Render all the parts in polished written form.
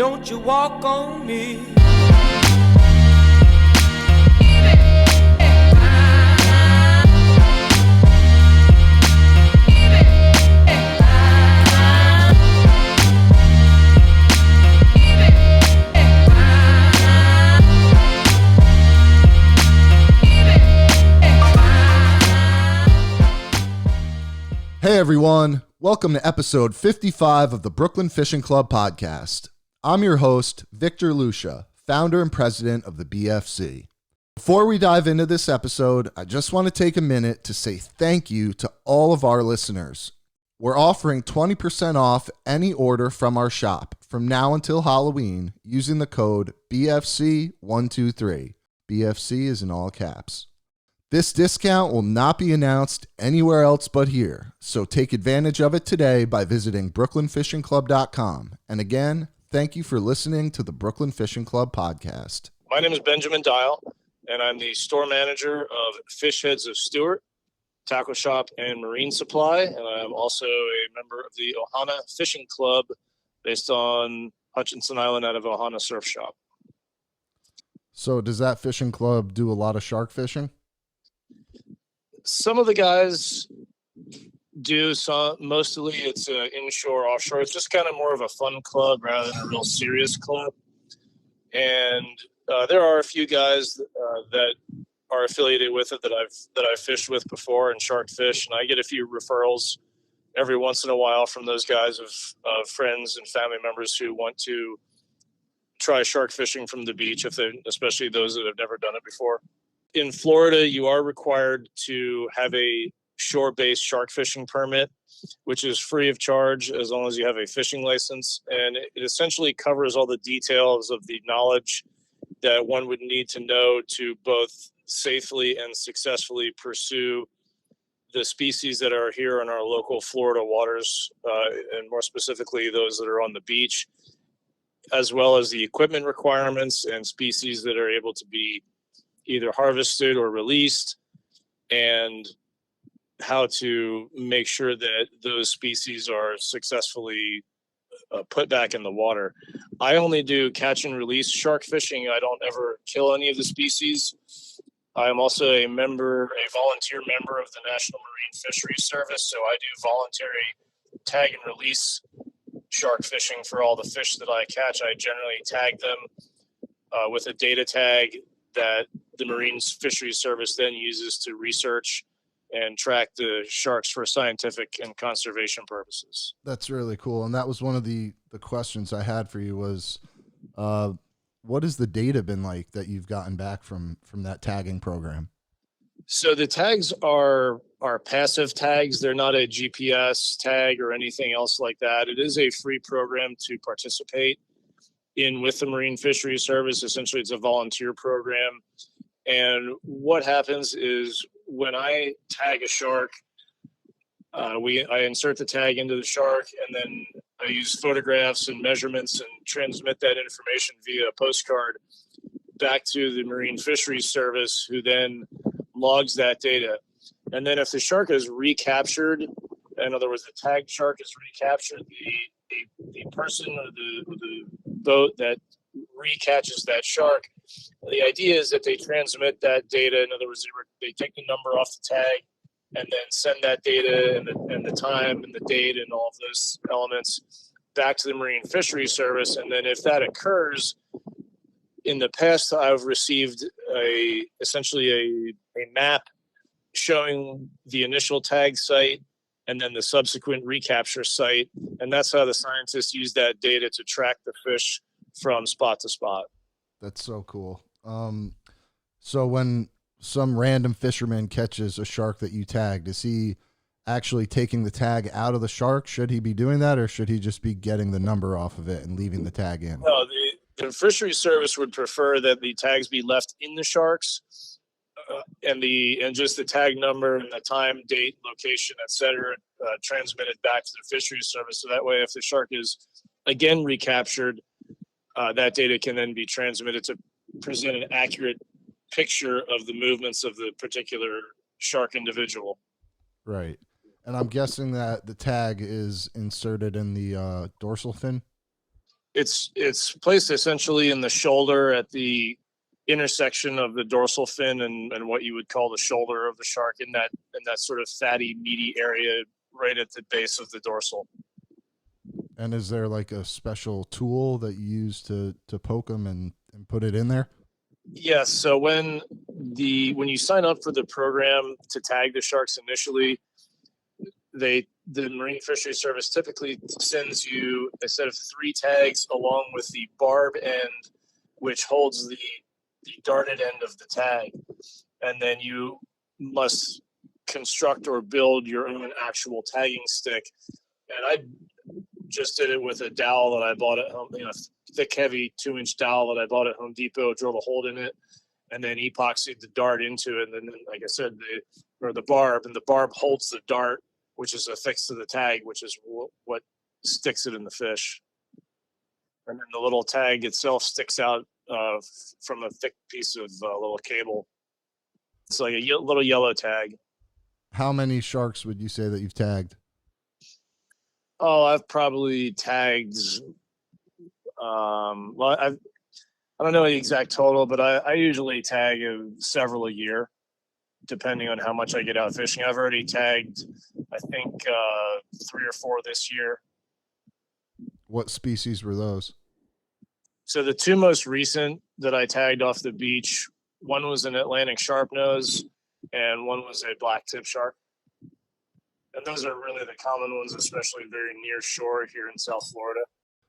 Don't you walk on me. Hey everyone, welcome to episode 55 of the Brooklyn Fishing Club podcast. I'm your host, Victor Lucia, founder and president of the BFC. Before we dive into this episode, I just want to take a minute to say thank you to all of our listeners. We're offering 20% off any order from our shop from now until Halloween using the code BFC123. BFC is in all caps. This discount will not be announced anywhere else but here, so take advantage of it today by visiting brooklynfishingclub.com. And again, thank you for listening to the Brooklyn Fishing Club podcast. My name is Benjamin Dyall, and I'm the store manager of Fish Heads of Stewart, Tackle Shop, and Marine Supply, and I'm also a member of the Ohana Fishing Club based on Hutchinson Island out of Ohana Surf Shop. So does that fishing club do a lot of shark fishing? Some of the guys do, so mostly it's inshore, offshore. It's just kind of more of a fun club rather than a real serious club. And there are a few guys that are affiliated with it that I've fished with before and shark fish, and I get a few referrals every once in a while from those guys of friends and family members who want to try shark fishing from the beach, especially those that have never done it before. In Florida, you are required to have a shore-based shark fishing permit, which is free of charge as long as you have a fishing license. And it essentially covers all the details of the knowledge that one would need to know to both safely and successfully pursue the species that are here in our local Florida waters, and more specifically those that are on the beach, as well as the equipment requirements and species that are able to be either harvested or released, and how to make sure that those species are successfully put back in the water. I only do catch and release shark fishing. I don't ever kill any of the species. I'm also a volunteer member of the National Marine Fisheries Service, so I do voluntary tag and release shark fishing for all the fish that I catch. I generally tag them with a data tag that the Marine Fisheries Service then uses to research and track the sharks for scientific and conservation purposes. That's really cool. And that was one of the questions I had for you was, what has the data been like that you've gotten back from that tagging program? So the tags are passive tags. They're not a GPS tag or anything else like that. It is a free program to participate in with the Marine Fisheries Service. Essentially, it's a volunteer program. And what happens is when I tag a shark, I insert the tag into the shark, and then I use photographs and measurements and transmit that information via a postcard back to the Marine Fisheries Service, who then logs that data. And then if the shark is recaptured, in other words, the tagged shark is recaptured, the person or the boat that recatches that shark, the idea is that they transmit that data. In other words, they take the number off the tag and then send that data and the time and the date and all of those elements back to the Marine Fisheries Service. And then if that occurs, in the past, I've received essentially a map showing the initial tag site and then the subsequent recapture site. And that's how the scientists use that data to track the fish from spot to spot. That's so cool. So when some random fisherman catches a shark that you tagged, is he actually taking the tag out of the shark? Should he be doing that, or should he just be getting the number off of it and leaving the tag in? No, the Fisheries Service would prefer that the tags be left in the sharks, and just the tag number and the time, date, location, etc., transmitted back to the Fisheries Service. So that way, if the shark is again recaptured, that data can then be transmitted to present an accurate picture of the movements of the particular shark individual. Right. And I'm guessing that the tag is inserted in the dorsal fin? It's placed essentially in the shoulder at the intersection of the dorsal fin and what you would call the shoulder of the shark, in that sort of fatty, meaty area right at the base of the dorsal. And is there like a special tool that you use to poke them and put it in there? Yes. So when you sign up for the program to tag the sharks initially, the Marine Fisheries Service typically sends you a set of 3 tags along with the barb end, which holds the darted end of the tag, and then you must construct or build your own actual tagging stick. And I just did it with a dowel that I bought at home, thick, heavy 2-inch dowel that I bought at Home Depot, drilled a hole in it, and then epoxied the dart into it. And then, like I said, the barb, and the barb holds the dart, which is affixed to the tag, which is what sticks it in the fish. And then the little tag itself sticks out from a thick piece of little cable. It's like a little yellow tag. How many sharks would you say that you've tagged? Oh, I've probably tagged. Well, I don't know the exact total, but I usually tag several a year, depending on how much I get out fishing. I've already tagged, I think, 3 or 4 this year. What species were those? So the 2 most recent that I tagged off the beach, one was an Atlantic sharpnose, and one was a black tip shark. And those are really the common ones, especially very near shore here in South Florida.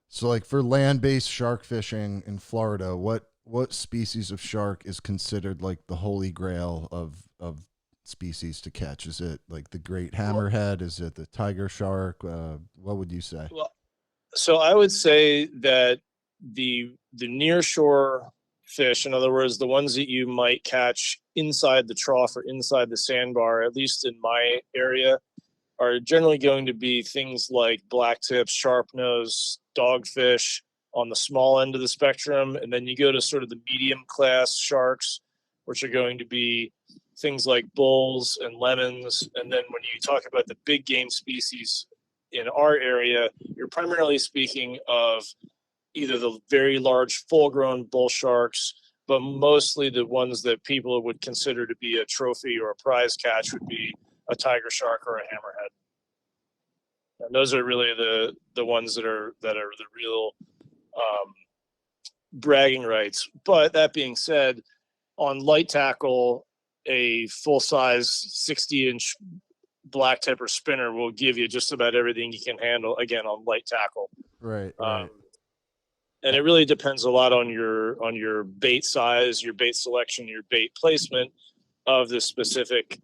So like for land-based shark fishing in Florida, what species of shark is considered like the holy grail of species to catch? Is it like the great hammerhead? Is it the tiger shark? What would you say? Well, so I would say that the near shore fish, in other words, the ones that you might catch inside the trough or inside the sandbar, at least in my area, are generally going to be things like blacktip, sharpnose, dogfish on the small end of the spectrum. And then you go to sort of the medium class sharks, which are going to be things like bulls and lemons. And then when you talk about the big game species in our area, you're primarily speaking of either the very large full-grown bull sharks, but mostly the ones that people would consider to be a trophy or a prize catch would be a tiger shark or a hammerhead. And those are really the ones that are the real bragging rights. But that being said, on light tackle, a full-size 60-inch black tip or spinner will give you just about everything you can handle, again, on light tackle. Right. And it really depends a lot on your bait size, your bait selection, your bait placement of the specific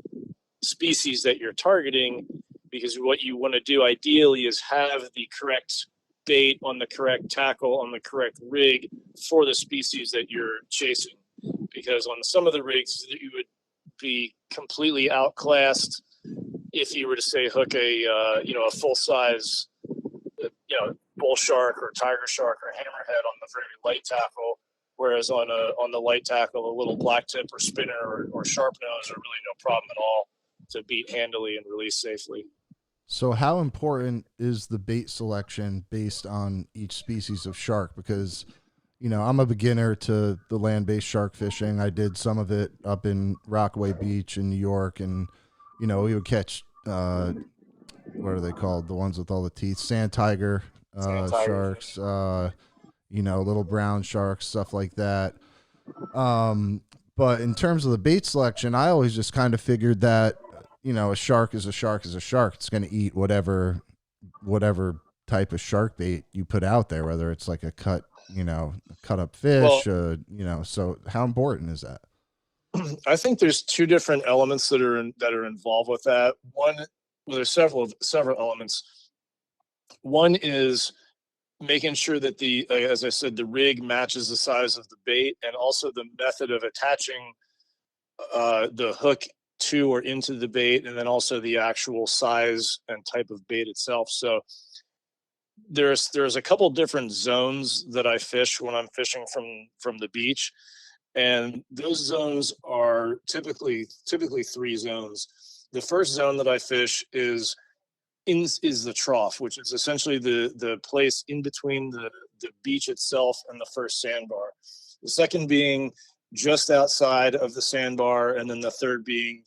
species that you're targeting, because what you want to do ideally is have the correct bait on the correct tackle on the correct rig for the species that you're chasing. Because on some of the rigs, you would be completely outclassed if you were to say hook a full size bull shark or tiger shark or hammerhead on the very light tackle, whereas on the light tackle, a little black tip or spinner or sharp nose are really no problem at all to beat handily and release safely. So how important is the bait selection based on each species of shark? Because, I'm a beginner to the land-based shark fishing. I did some of it up in Rockaway Beach in New York, and, we would catch, what are they called? The ones with all the teeth, sand tiger sharks, little brown sharks, stuff like that. But in terms of the bait selection, I always just kind of figured that, a shark is a shark is a shark. It's going to eat whatever type of shark bait you put out there, whether it's like a cut up fish, so how important is that? I think there's 2 different elements that are involved with that. There's several elements. One is making sure that as I said, the rig matches the size of the bait, and also the method of attaching the hook to or into the bait, and then also the actual size and type of bait itself. So there's a couple different zones that I fish when I'm fishing from the beach, and those zones are typically 3 zones. The first zone that I fish is the trough, which is essentially the place in between the beach itself and the first sandbar. The second being just outside of the sandbar, and then the third being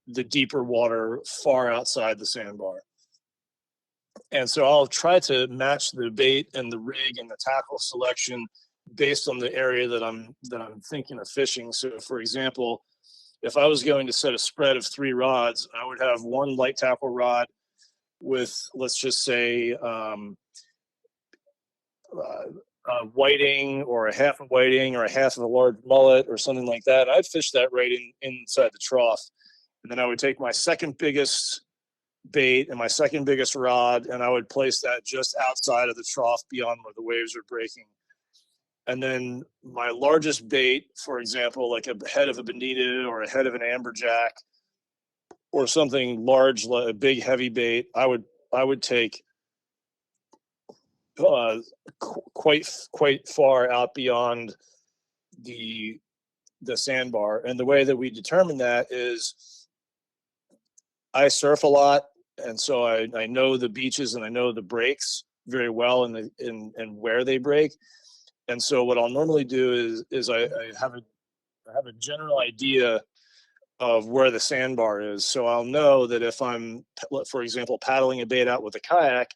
the deeper water far outside the sandbar. And so I'll try to match the bait and the rig and the tackle selection based on the area that I'm thinking of fishing. So for example, if I was going to set a spread of 3 rods, I would have one light tackle rod with, let's just say, a whiting or a half a whiting or a half of a large mullet or something like that. I'd fish that right inside the trough. And then I would take my second biggest bait and my second biggest rod, and I would place that just outside of the trough beyond where the waves are breaking. And then my largest bait, for example, like a head of a bonita or a head of an amberjack or something large, like a big heavy bait, I would take quite far out beyond the sandbar. And the way that we determine that is I surf a lot, and so I know the beaches and I know the breaks very well and where they break. And so what I'll normally do is I have a general idea of where the sandbar is. So I'll know that if I'm, for example, paddling a bait out with a kayak,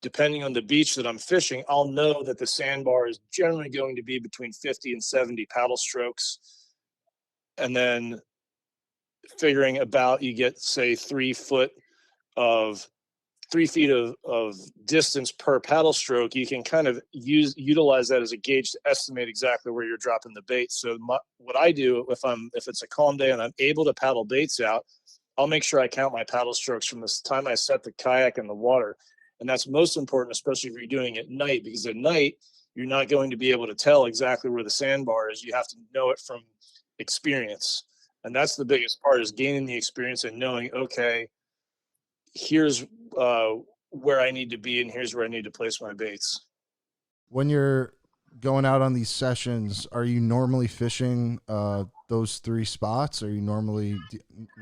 depending on the beach that I'm fishing, I'll know that the sandbar is generally going to be between 50 and 70 paddle strokes. And then figuring about, you get, say, 3 feet of distance per paddle stroke, you can kind of utilize that as a gauge to estimate exactly where you're dropping the bait. So what I do if it's a calm day and I'm able to paddle baits out, I'll make sure I count my paddle strokes from the time I set the kayak in the water. And that's most important, especially if you're doing it at night, because at night you're not going to be able to tell exactly where the sandbar is. You have to know it from experience. And that's the biggest part, is gaining the experience and knowing, okay, here's where I need to be and here's where I need to place my baits. When you're going out on these sessions, are you normally fishing those 3 spots? Are you normally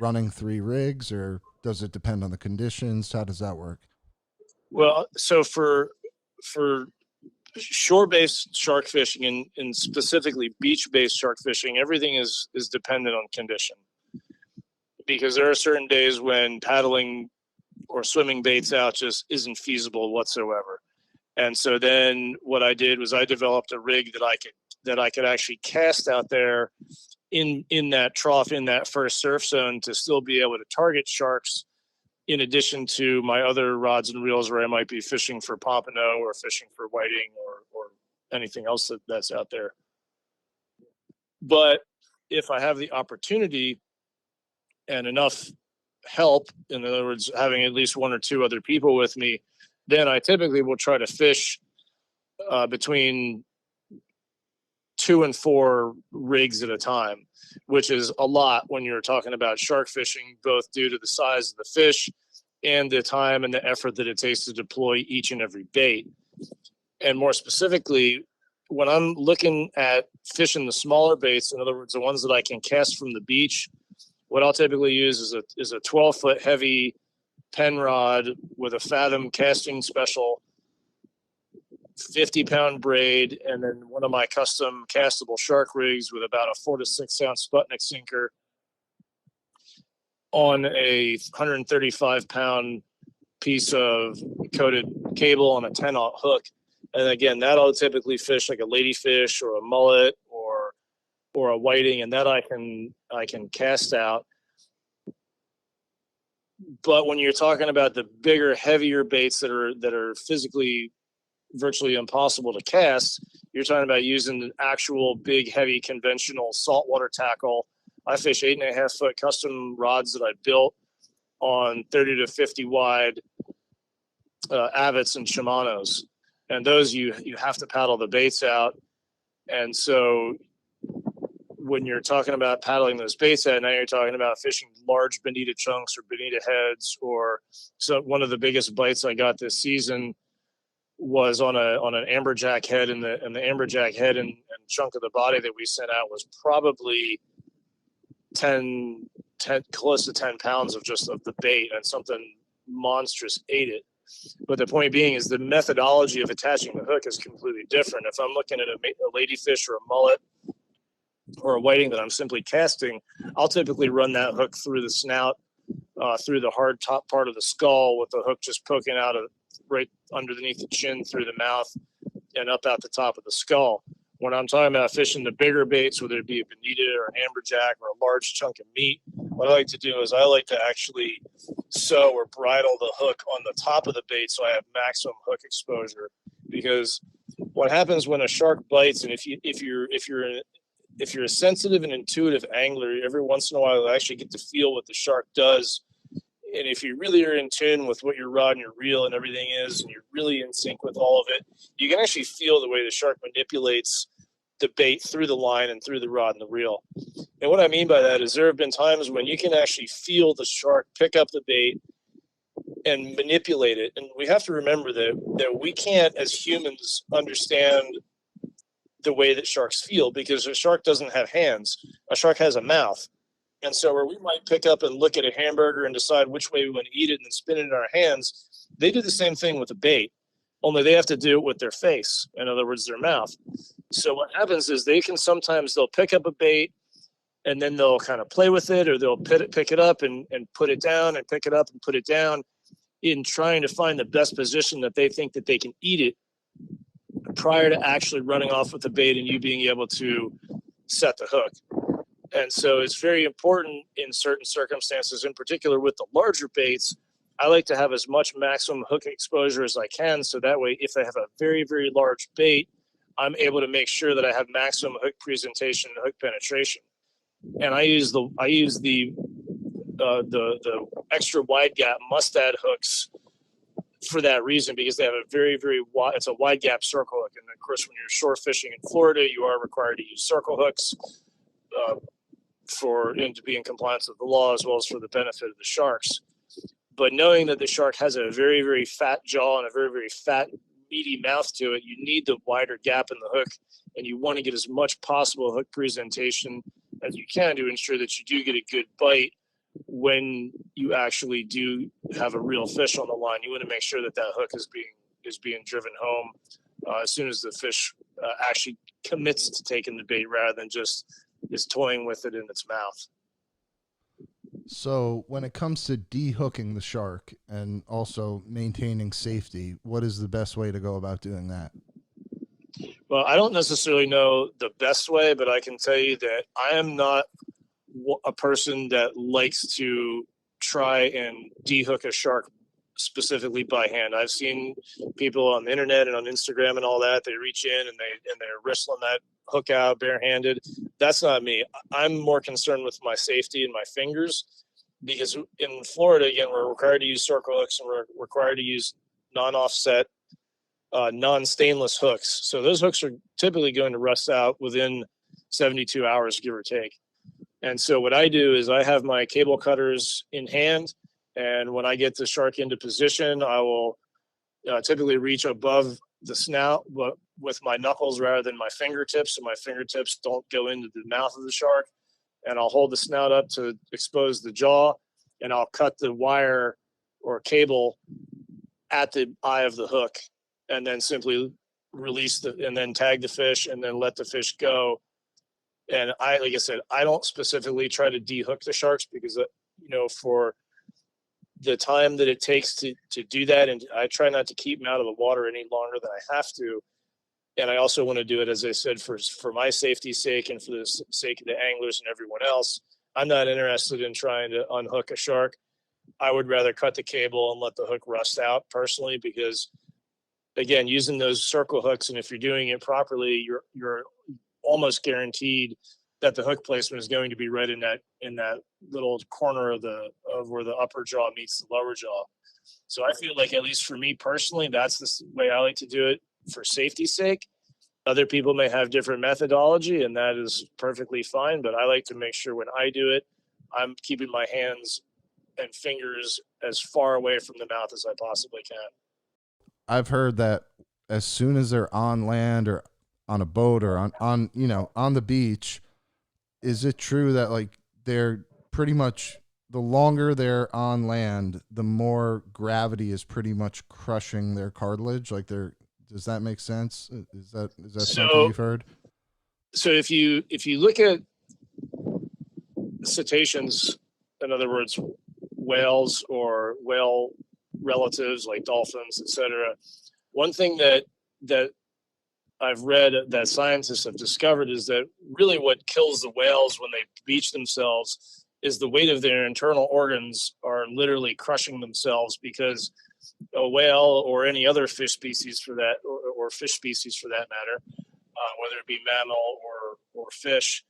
running 3 rigs, or does it depend on the conditions? How does that work? Well, so for shore-based shark fishing and specifically beach-based shark fishing, everything is dependent on condition, because there are certain days when paddling or swimming baits out just isn't feasible whatsoever. And so then what I did was I developed a rig that I could actually cast out there in that trough, in that first surf zone, to still be able to target sharks, in addition to my other rods and reels where I might be fishing for pompano or fishing for whiting or anything else that's out there. But if I have the opportunity and enough help, in other words, having at least 1 or 2 other people with me, then I typically will try to fish between 2 and 4 rigs at a time, which is a lot when you're talking about shark fishing, both due to the size of the fish and the time and the effort that it takes to deploy each and every bait. And more specifically, when I'm looking at fishing the smaller baits, in other words, the ones that I can cast from the beach, what I'll typically use is a 12-foot heavy pen rod with a Fathom casting special, 50-pound braid, and then one of my custom castable shark rigs with about a 4 to 6 ounce Sputnik sinker on a 135-pound piece of coated cable on a 10-aught hook. And again, that'll typically fish like a ladyfish or a mullet or a whiting, and that I can cast out. But when you're talking about the bigger, heavier baits that are physically virtually impossible to cast, you're talking about using an actual big, heavy, conventional saltwater tackle. I fish 8.5 foot custom rods that I built on 30 to 50 wide Avets and Shimanos, and those you have to paddle the baits out. And so when you're talking about paddling those baits out, now you're talking about fishing large bonita chunks or bonita heads. Or so one of the biggest bites I got this season was on an amberjack head, and the amberjack head and chunk of the body that we sent out was probably 10 close to 10 pounds of the bait, and something monstrous ate it. But the point being is the methodology of attaching the hook is completely different. If I'm looking at a ladyfish or a mullet or a whiting that I'm simply casting, I'll typically run that hook through the snout, through the hard top part of the skull, with the hook just poking out of right underneath the chin, through the mouth, and up out the top of the skull. When I'm talking about fishing the bigger baits, whether it be a bonita or an amberjack or a large chunk of meat, what I like to do is I like to actually sew or bridle the hook on the top of the bait so I have maximum hook exposure. Because what happens when a shark bites, and if you're a sensitive and intuitive angler, every once in a while you'll actually get to feel what the shark does. And if you really are in tune with what your rod and your reel and everything is, and you're really in sync with all of it, you can actually feel the way the shark manipulates the bait through the line and through the rod and the reel. And what I mean by that is there have been times when you can actually feel the shark pick up the bait and manipulate it. And we have to remember that we can't, as humans, understand the way that sharks feel, because a shark doesn't have hands. A shark has a mouth. And so where we might pick up and look at a hamburger and decide which way we want to eat it and then spin it in our hands, they do the same thing with a bait, only they have to do it with their face. In other words, their mouth. So what happens is they'll pick up a bait and then they'll kind of play with it, or they'll pick it up and put it down, and pick it up and put it down, in trying to find the best position that they think that they can eat it prior to actually running off with the bait and you being able to set the hook. And so it's very important in certain circumstances, in particular with the larger baits, I like to have as much maximum hook exposure as I can. So that way, if I have a very, very large bait, I'm able to make sure that I have maximum hook presentation and hook penetration. And I use the extra wide gap mustad hooks for that reason, because they have a very, very wide, it's a wide gap circle hook. And of course, when you're shore fishing in Florida, you are required to use circle hooks to be in compliance with the law, as well as for the benefit of the sharks. But knowing that the shark has a very, very fat jaw and a very, very fat, meaty mouth to it, you need the wider gap in the hook, and you want to get as much possible hook presentation as you can to ensure that you do get a good bite when you actually do have a real fish on the line. You want to make sure that that hook is being driven home as soon as the fish actually commits to taking the bait, rather than just is toying with it in its mouth. So when it comes to de-hooking the shark and also maintaining safety, what is the best way to go about doing that? Well, I don't necessarily know the best way, but I can tell you that I am not a person that likes to try and de-hook a shark specifically by hand. I've seen people on the internet and on Instagram and all that, they reach in and they're wrestling that hook out barehanded. That's not me. I'm more concerned with my safety and my fingers, because in Florida, again, we're required to use circle hooks, and we're required to use non-offset, non-stainless hooks. So those hooks are typically going to rust out within 72 hours, give or take. And so what I do is I have my cable cutters in hand, and when I get the shark into position, I will typically reach above the snout, but with my knuckles rather than my fingertips, so my fingertips don't go into the mouth of the shark. And I'll hold the snout up to expose the jaw, and I'll cut the wire or cable at the eye of the hook, and then simply release and then tag the fish, and then let the fish go. And like I said, I don't specifically try to de-hook the sharks, because, for the time that it takes to do that, and I try not to keep them out of the water any longer than I have to. And I also want to do it, as I said, for my safety's sake and for the sake of the anglers and everyone else. I'm not interested in trying to unhook a shark. I would rather cut the cable and let the hook rust out personally, because, again, using those circle hooks, and if you're doing it properly, you're almost guaranteed that the hook placement is going to be right in that little corner of where the upper jaw meets the lower jaw. So I feel like, at least for me personally, that's the way I like to do it for safety's sake. Other people may have different methodology, and that is perfectly fine, but I like to make sure when I do it, I'm keeping my hands and fingers as far away from the mouth as I possibly can. I've heard that as soon as they're on land or on a boat or on the beach, is it true that, like, they're pretty much the longer they're on land, the more gravity is pretty much crushing their cartilage. Like does that make sense? Is that something you've heard? So if you look at cetaceans, in other words, whales or whale relatives like dolphins, etc., one thing that I've read that scientists have discovered is that really what kills the whales when they beach themselves is the weight of their internal organs are literally crushing themselves, because a whale or any other fish species for that, or fish species for that matter, whether it be mammal or fish,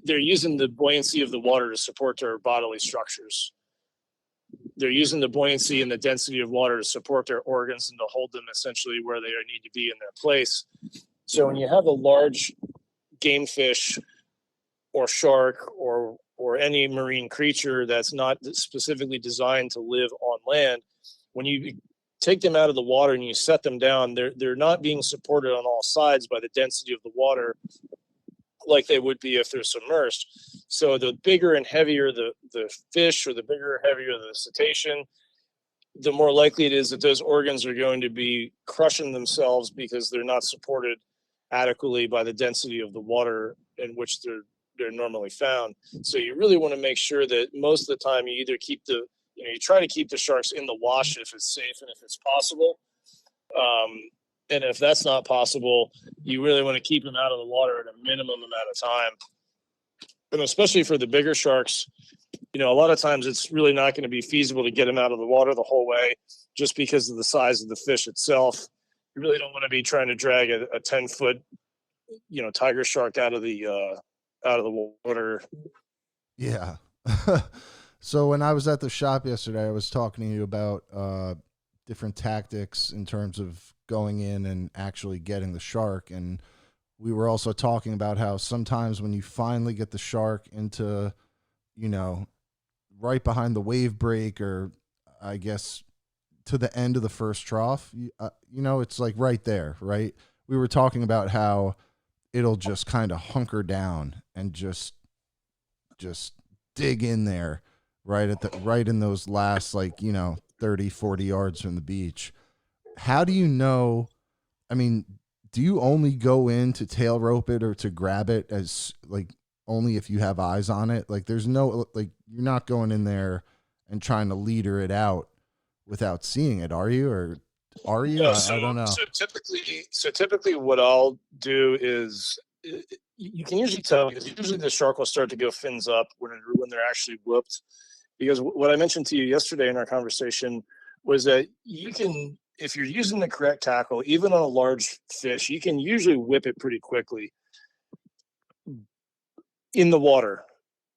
they're using the buoyancy of the water to support their bodily structures. They're using the buoyancy and the density of water to support their organs and to hold them essentially where they need to be in their place. So when you have a large game fish or shark or any marine creature that's not specifically designed to live on land, when you take them out of the water and you set them down, they're not being supported on all sides by the density of the water like they would be if they're submerged. So the bigger and heavier the fish, or the bigger and heavier the cetacean, the more likely it is that those organs are going to be crushing themselves because they're not supported adequately by the density of the water in which they're normally found. So you really want to make sure that most of the time you either keep you try to keep the sharks in the wash if it's safe and if it's possible. And if that's not possible, you really want to keep them out of the water at a minimum amount of time. And especially for the bigger sharks, a lot of times it's really not going to be feasible to get them out of the water the whole way, just because of the size of the fish itself. You really don't want to be trying to drag a 10-foot, tiger shark out of the water. Yeah. So when I was at the shop yesterday, I was talking to you about different tactics in terms of going in and actually getting the shark. And we were also talking about how sometimes when you finally get the shark into, right behind the wave break, or I guess to the end of the first trough, it's like right there, right? We were talking about how it'll just kind of hunker down and just dig in there right in those last 30, 40 yards from the beach. How do you know? I mean, do you only go in to tail rope it or to grab it as only if you have eyes on it? Like there's no, you're not going in there and trying to leader it out without seeing it, are you? Or are you? No, I don't know. So typically what I'll do is, you can usually tell, because usually the shark will start to go fins up when they're actually whooped. Because what I mentioned to you yesterday in our conversation was that you can, if you're using the correct tackle, even on a large fish, you can usually whip it pretty quickly in the water,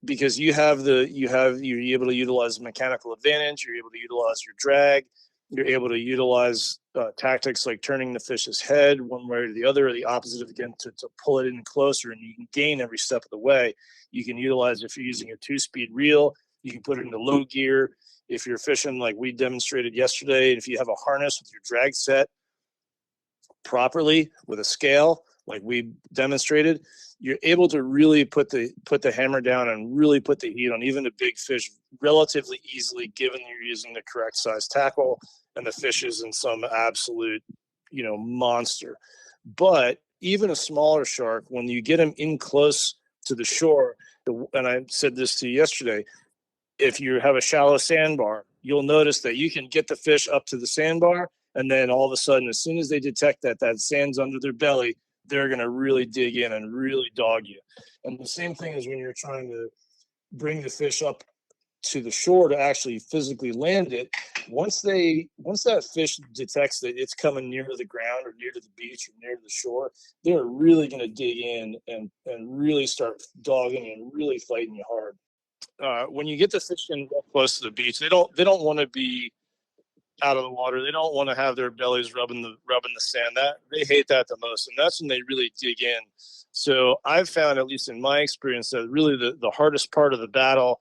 because you're able to utilize mechanical advantage, you're able to utilize your drag, you're able to utilize tactics like turning the fish's head one way or the other, or the opposite again, to pull it in closer, and you can gain every step of the way. You can utilize, if you're using a 2-speed reel, you can put it into low gear. If you're fishing like we demonstrated yesterday, if you have a harness with your drag set properly with a scale like we demonstrated, you're able to really put the hammer down and really put the heat on even a big fish relatively easily, given you're using the correct size tackle and the fish isn't some absolute monster. But even a smaller shark, when you get them in close to the shore, and I said this to you yesterday, if you have a shallow sandbar, you'll notice that you can get the fish up to the sandbar, and then all of a sudden, as soon as they detect that sand's under their belly, they're going to really dig in and really dog you. And the same thing is when you're trying to bring the fish up to the shore to actually physically land it. Once that fish detects that it's coming near to the ground or near to the beach or near to the shore, they're really going to dig in and really start dogging and really fighting you hard. When you get the fish in close to the beach, they don't want to be out of the water. They don't want to have their bellies rubbing the sand. That they hate that the most, and that's when they really dig in. So I've found, at least in my experience, that really the hardest part of the battle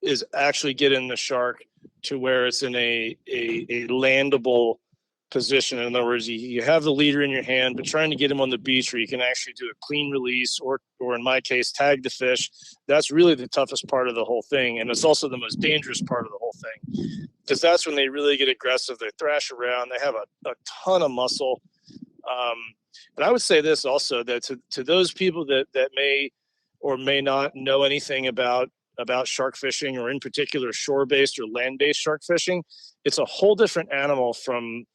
is actually getting the shark to where it's in a landable position. In other words, you have the leader in your hand, but trying to get him on the beach where you can actually do a clean release, or in my case, tag the fish. That's really the toughest part of the whole thing. And it's also the most dangerous part of the whole thing, because that's when they really get aggressive. They thrash around. They have a ton of muscle. And I would say this also, that to those people that may or may not know anything about shark fishing, or in particular shore-based or land-based shark fishing, it's a whole different animal from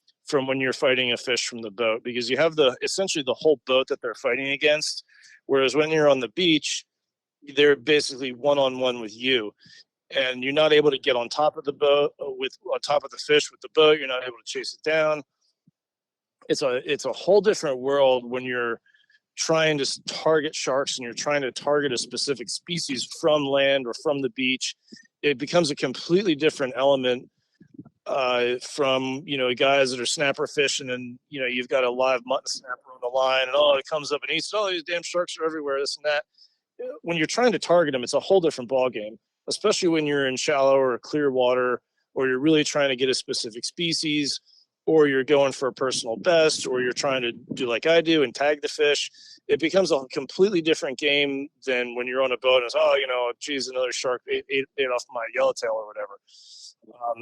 when you're fighting a fish from the boat, because you have essentially the whole boat that they're fighting against. Whereas when you're on the beach, they're basically one-on-one with you, and you're not able to get on top of the boat on top of the fish with the boat. You're not able to chase it down. It's a whole different world when you're trying to target sharks and you're trying to target a specific species from land or from the beach. It becomes a completely different element from, guys that are snapper fishing, and, you've got a live mutton snapper on the line, and it comes up and eats, these damn sharks are everywhere, this and that. When you're trying to target them, it's a whole different ball game, especially when you're in shallow or clear water, or you're really trying to get a specific species, or you're going for a personal best, or you're trying to do like I do and tag the fish. It becomes a completely different game than when you're on a boat and it's, geez, another shark ate off my yellowtail or whatever.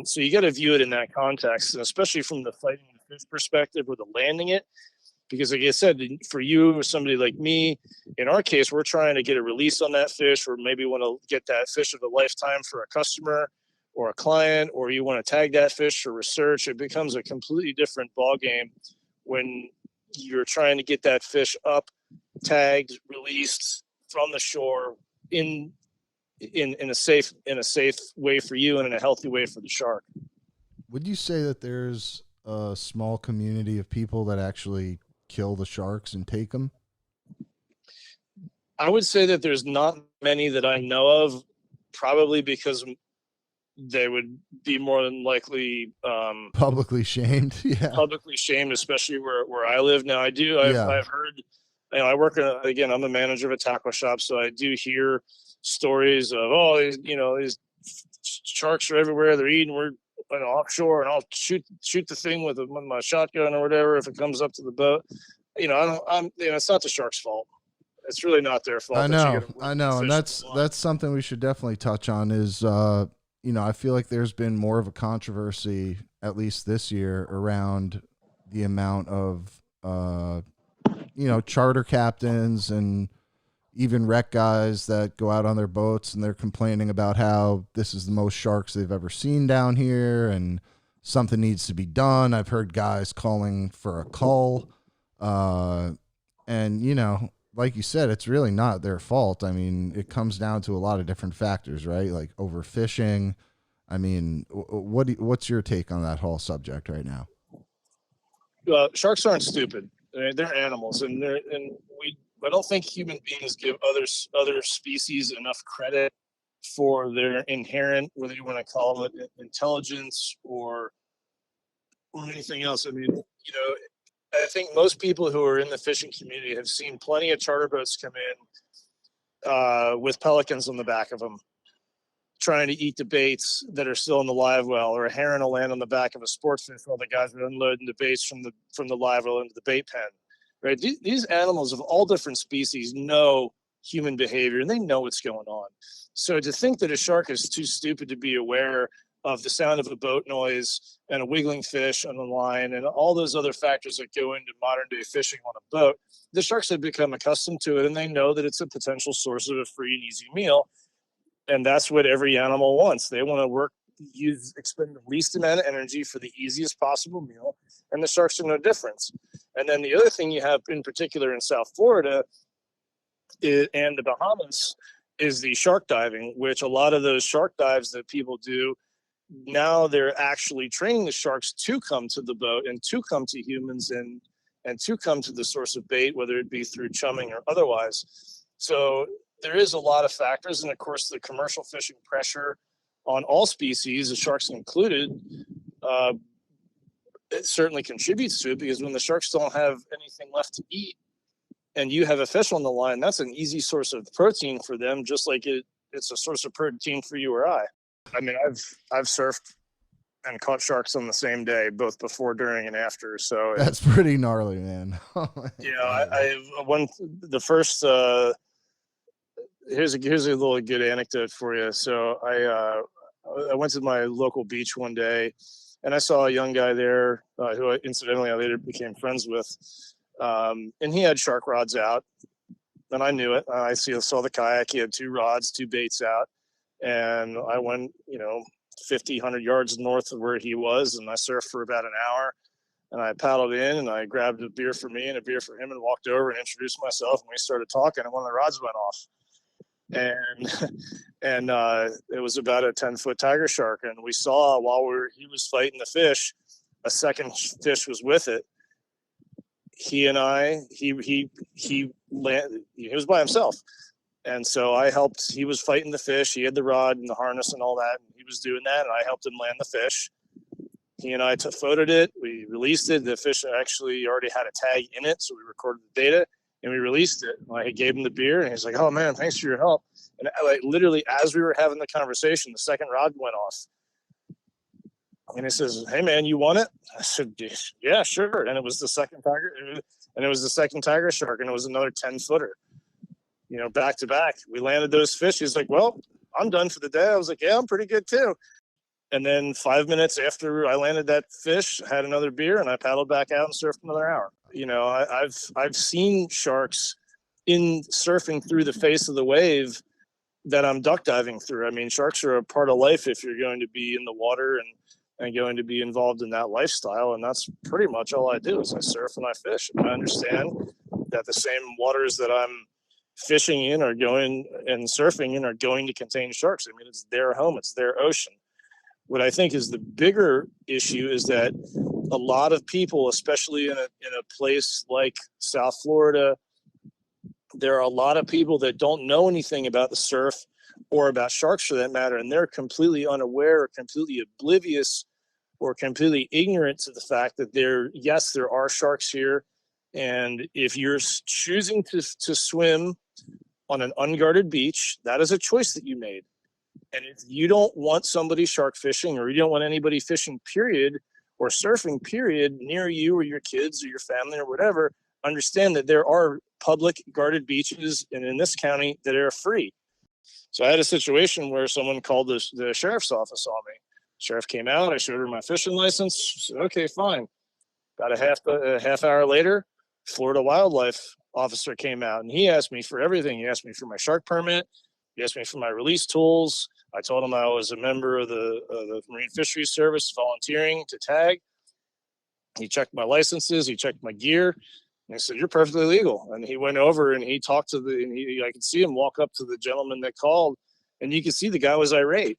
So you got to view it in that context, and especially from the fighting the fish perspective or the landing it. Because like I said, for you or somebody like me, in our case, we're trying to get a release on that fish, or maybe want to get that fish of a lifetime for a customer or a client, or you want to tag that fish for research. It becomes a completely different ball game when you're trying to get that fish up, tagged, released from the shore in a safe way for you and in a healthy way for the shark. Would you say that there's a small community of people that actually kill the sharks and take them? I would say that there's not many that I know of, probably because they would be more than likely publicly shamed. Yeah. Publicly shamed, especially where I live. Now I've heard, I work again, I'm a manager of a tackle shop, so I do hear stories of, these sharks are everywhere, they're eating, we're offshore, and I'll shoot the thing with my shotgun or whatever if it comes up to the boat. It's not the shark's fault. It's really not their fault. I know. And that's something we should definitely touch on is, I feel like there's been more of a controversy, at least this year, around the amount of, charter captains and even wreck guys that go out on their boats and they're complaining about how this is the most sharks they've ever seen down here and something needs to be done. I've heard guys calling for a cull. And, like you said, it's really not their fault. I mean, it comes down to a lot of different factors, right? Like overfishing. I mean, what's your take on that whole subject right now? Sharks aren't stupid. They're animals, and I don't think human beings give other species enough credit for their inherent, whether you want to call it intelligence or anything else. I mean, I think most people who are in the fishing community have seen plenty of charter boats come in with pelicans on the back of them, trying to eat the baits that are still in the live well, or a heron will land on the back of a sport fish while the guys are unloading the baits from the live well into the bait pen. Right? These animals of all different species know human behavior, and they know what's going on. So to think that a shark is too stupid to be aware of the sound of a boat noise and a wiggling fish on the line and all those other factors that go into modern day fishing on a boat, the sharks have become accustomed to it, and they know that it's a potential source of a free and easy meal. And that's what every animal wants. They want to expend the least amount of energy for the easiest possible meal, and the sharks are no difference. And then the other thing you have in particular in South Florida and the Bahamas is the shark diving, which a lot of those shark dives that people do, now they're actually training the sharks to come to the boat and to come to humans and to come to the source of bait, whether it be through chumming or otherwise. So there is a lot of factors. And of course, the commercial fishing pressure on all species, the sharks included, it certainly contributes to it, because when the sharks don't have anything left to eat and you have a fish on the line, that's an easy source of protein for them, just like it's a source of protein for you or I. I mean, I've surfed and caught sharks on the same day, both before, during, and after. So That's pretty gnarly, man. The first, here's a little good anecdote for you. So I went to my local beach one day, and I saw a young guy there who incidentally I later became friends with, and he had shark rods out, and I knew it. I saw the kayak. He had 2 rods, 2 baits out, and I went 50, 100 yards north of where he was, and I surfed for about an hour, and I paddled in, and I grabbed a beer for me and a beer for him, and walked over and introduced myself, and we started talking, and one of the rods went off, and it was about a 10-foot tiger shark, and we saw while he was fighting the fish, a second fish was with it. He was by himself. And so I helped. He was fighting the fish. He had the rod and the harness and all that. And he was doing that, and I helped him land the fish. He and I photoed it. We released it. The fish actually already had a tag in it, so we recorded the data, and we released it. I gave him the beer, and he's like, "Oh man, thanks for your help." And literally, as we were having the conversation, the second rod went off. And he says, "Hey man, you want it?" I said, "Yeah, sure." And it was the second tiger, and it was the second tiger shark, and it was another 10-footer. Back to back. We landed those fish. He's like, "Well, I'm done for the day." I was like, "Yeah, I'm pretty good too." And then 5 minutes after I landed that fish, had another beer, and I paddled back out and surfed another hour. I've seen sharks in surfing through the face of the wave that I'm duck diving through. I mean, sharks are a part of life if you're going to be in the water and going to be involved in that lifestyle. And that's pretty much all I do is I surf and I fish. And I understand that the same waters that I'm fishing in are going and surfing in are going to contain sharks. I mean, it's their home, it's their ocean. What I think is the bigger issue is that a lot of people, especially in a place like South Florida, there are a lot of people that don't know anything about the surf or about sharks for that matter, and they're completely unaware or completely oblivious or completely ignorant to the fact that there are sharks here. And if you're choosing to swim on an unguarded beach, that is a choice that you made. And if you don't want somebody shark fishing, or you don't want anybody fishing, period, or surfing, period, near you or your kids or your family or whatever, understand that there are public guarded beaches and in this county that are free. So I had a situation where someone called the sheriff's office on me. Sheriff came out. I showed her my fishing license. She said, "Okay, fine." About a half hour later, Florida wildlife officer came out, and he asked me for everything. He asked me for my shark permit. He asked me for my release tools. I told him I was a member of the Marine Fisheries Service, volunteering to tag. He checked my licenses. He checked my gear. And he said, "You're perfectly legal." And he went over and he talked to I could see him walk up to the gentleman that called, and you could see the guy was irate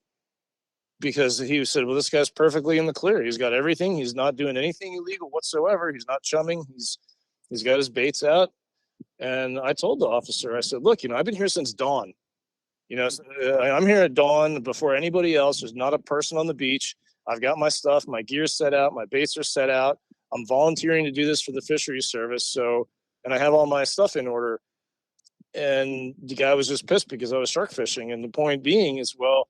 because he said, "Well, this guy's perfectly in the clear. He's got everything. He's not doing anything illegal whatsoever. He's not chumming. He's got his baits out." And I told the officer, I said, "Look, I've been here since dawn. I'm here at dawn before anybody else. There's not a person on the beach. I've got my stuff, my gear's set out, my baits are set out. I'm volunteering to do this for the fisheries service. And I have all my stuff in order." And the guy was just pissed because I was shark fishing. And the point being is, well,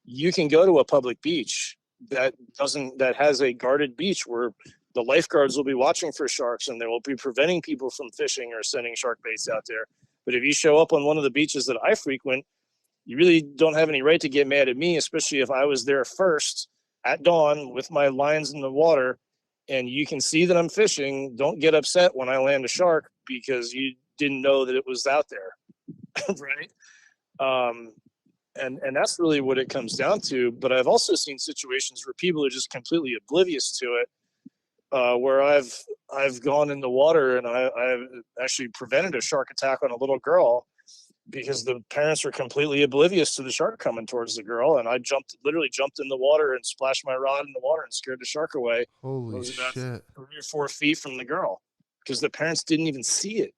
you can go to a public beach that has a guarded beach where the lifeguards will be watching for sharks, and they will be preventing people from fishing or sending shark baits out there. But if you show up on one of the beaches that I frequent, you really don't have any right to get mad at me, especially if I was there first at dawn with my lines in the water, and you can see that I'm fishing. Don't get upset when I land a shark because you didn't know that it was out there, right? And that's really what it comes down to. But I've also seen situations where people are just completely oblivious to it, where I've gone in the water and I've actually prevented a shark attack on a little girl because the parents were completely oblivious to the shark coming towards the girl, and I literally jumped in the water and splashed my rod in the water and scared the shark away. Holy It was about shit. 3 or 4 feet from the girl because the parents didn't even see it.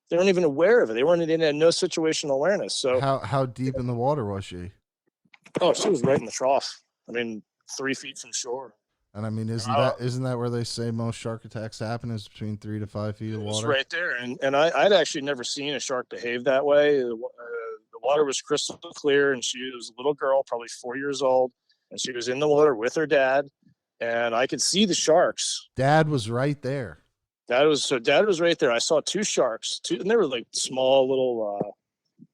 They weren't even aware of it. They had no situational awareness. So How deep in the water was she? she was right in the trough. I mean, 3 feet from shore. And I mean, isn't that where they say most shark attacks happen, is between 3 to 5 feet of water? Right there. And I'd actually never seen a shark behave that way. The water was crystal clear, and she was a little girl, probably 4 years old, and she was in the water with her dad. and I could see the sharks. Dad was right there. Dad was right there. I saw two sharks, and they were like small little,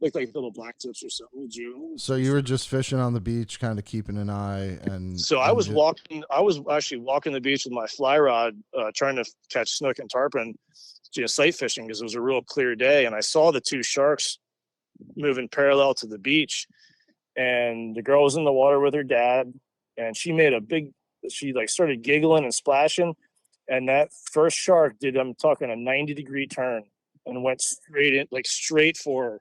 like little black tips or something. So you were just fishing on the beach, kind of keeping an eye, and so I was actually walking the beach with my fly rod, trying to catch snook and tarpon, sight fishing, because it was a real clear day, and I saw the two sharks moving parallel to the beach, and the girl was in the water with her dad, and she started giggling and splashing, and that first shark did, I'm talking, a 90-degree turn and went straight for her.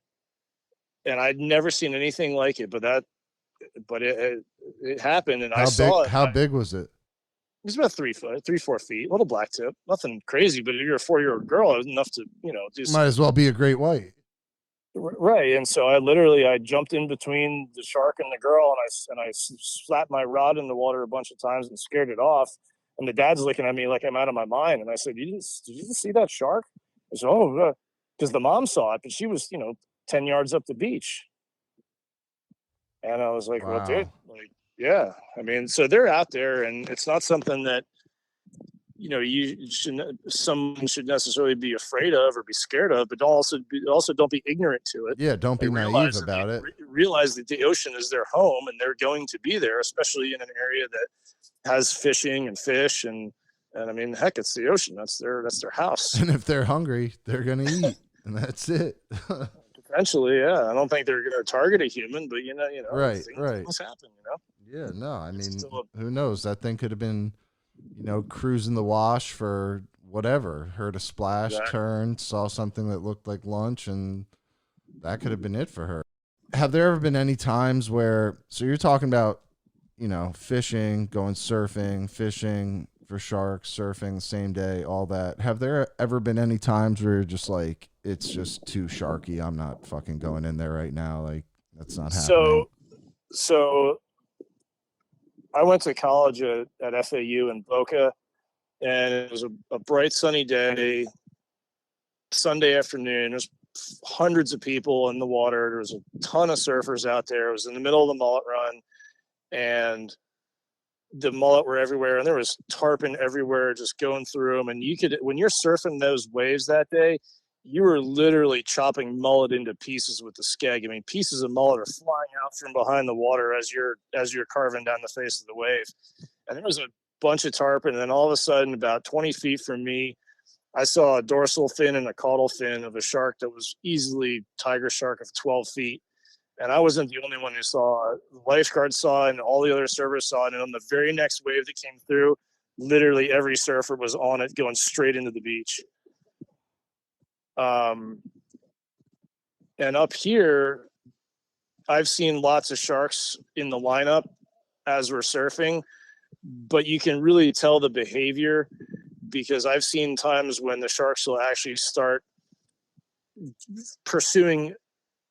And I'd never seen anything like it, but it happened, and I saw it. How big was it? It was about 4 feet, a little black tip, nothing crazy. But if you're a 4-year-old girl, it was enough to, do. Might as well be a great white. Right. And so I jumped in between the shark and the girl, and I slapped my rod in the water a bunch of times and scared it off. And the dad's looking at me like I'm out of my mind. And I said, did you see that shark? I said, oh, because the mom saw it, but she was, 10 yards up the beach. And I was like, wow. Well, dude, yeah. I mean, so they're out there, and it's not something that, someone should necessarily be afraid of or be scared of, but also don't be ignorant to it. Yeah. Don't be naive about it. Realize that the ocean is their home, and they're going to be there, especially in an area that has fishing and fish. And I mean, heck, it's the ocean. That's their house. And if they're hungry, they're going to eat, and that's it. Potentially, yeah. I don't think they're going to target a human, but right. Things happen, Yeah, no, I mean, who knows? That thing could have been, cruising the wash for whatever. Heard a splash, exactly. Turned, saw something that looked like lunch, and that could have been it for her. Have there ever been any times where? So you're talking about, fishing, going surfing, fishing for sharks, surfing the same day, all that. Have there ever been any times where you're just like, it's just too sharky, I'm not fucking going in there right now, like that's not happening? So I went to college at FAU in Boca, and it was a bright sunny day, Sunday afternoon. There's hundreds of people in the water. There was a ton of surfers out there. It was in the middle of the mullet run, and the mullet were everywhere, and there was tarpon everywhere just going through them. And when you're surfing those waves that day, you were literally chopping mullet into pieces with the skeg. I mean, pieces of mullet are flying out from behind the water as you're carving down the face of the wave. And there was a bunch of tarpon, and then all of a sudden, about 20 feet from me, I saw a dorsal fin and a caudal fin of a shark that was easily tiger shark of 12 feet. And I wasn't the only one who saw it. The lifeguard saw it, and all the other surfers saw it. And on the very next wave that came through, literally every surfer was on it, going straight into the beach. And up here, I've seen lots of sharks in the lineup as we're surfing, but you can really tell the behavior, because I've seen times when the sharks will actually start pursuing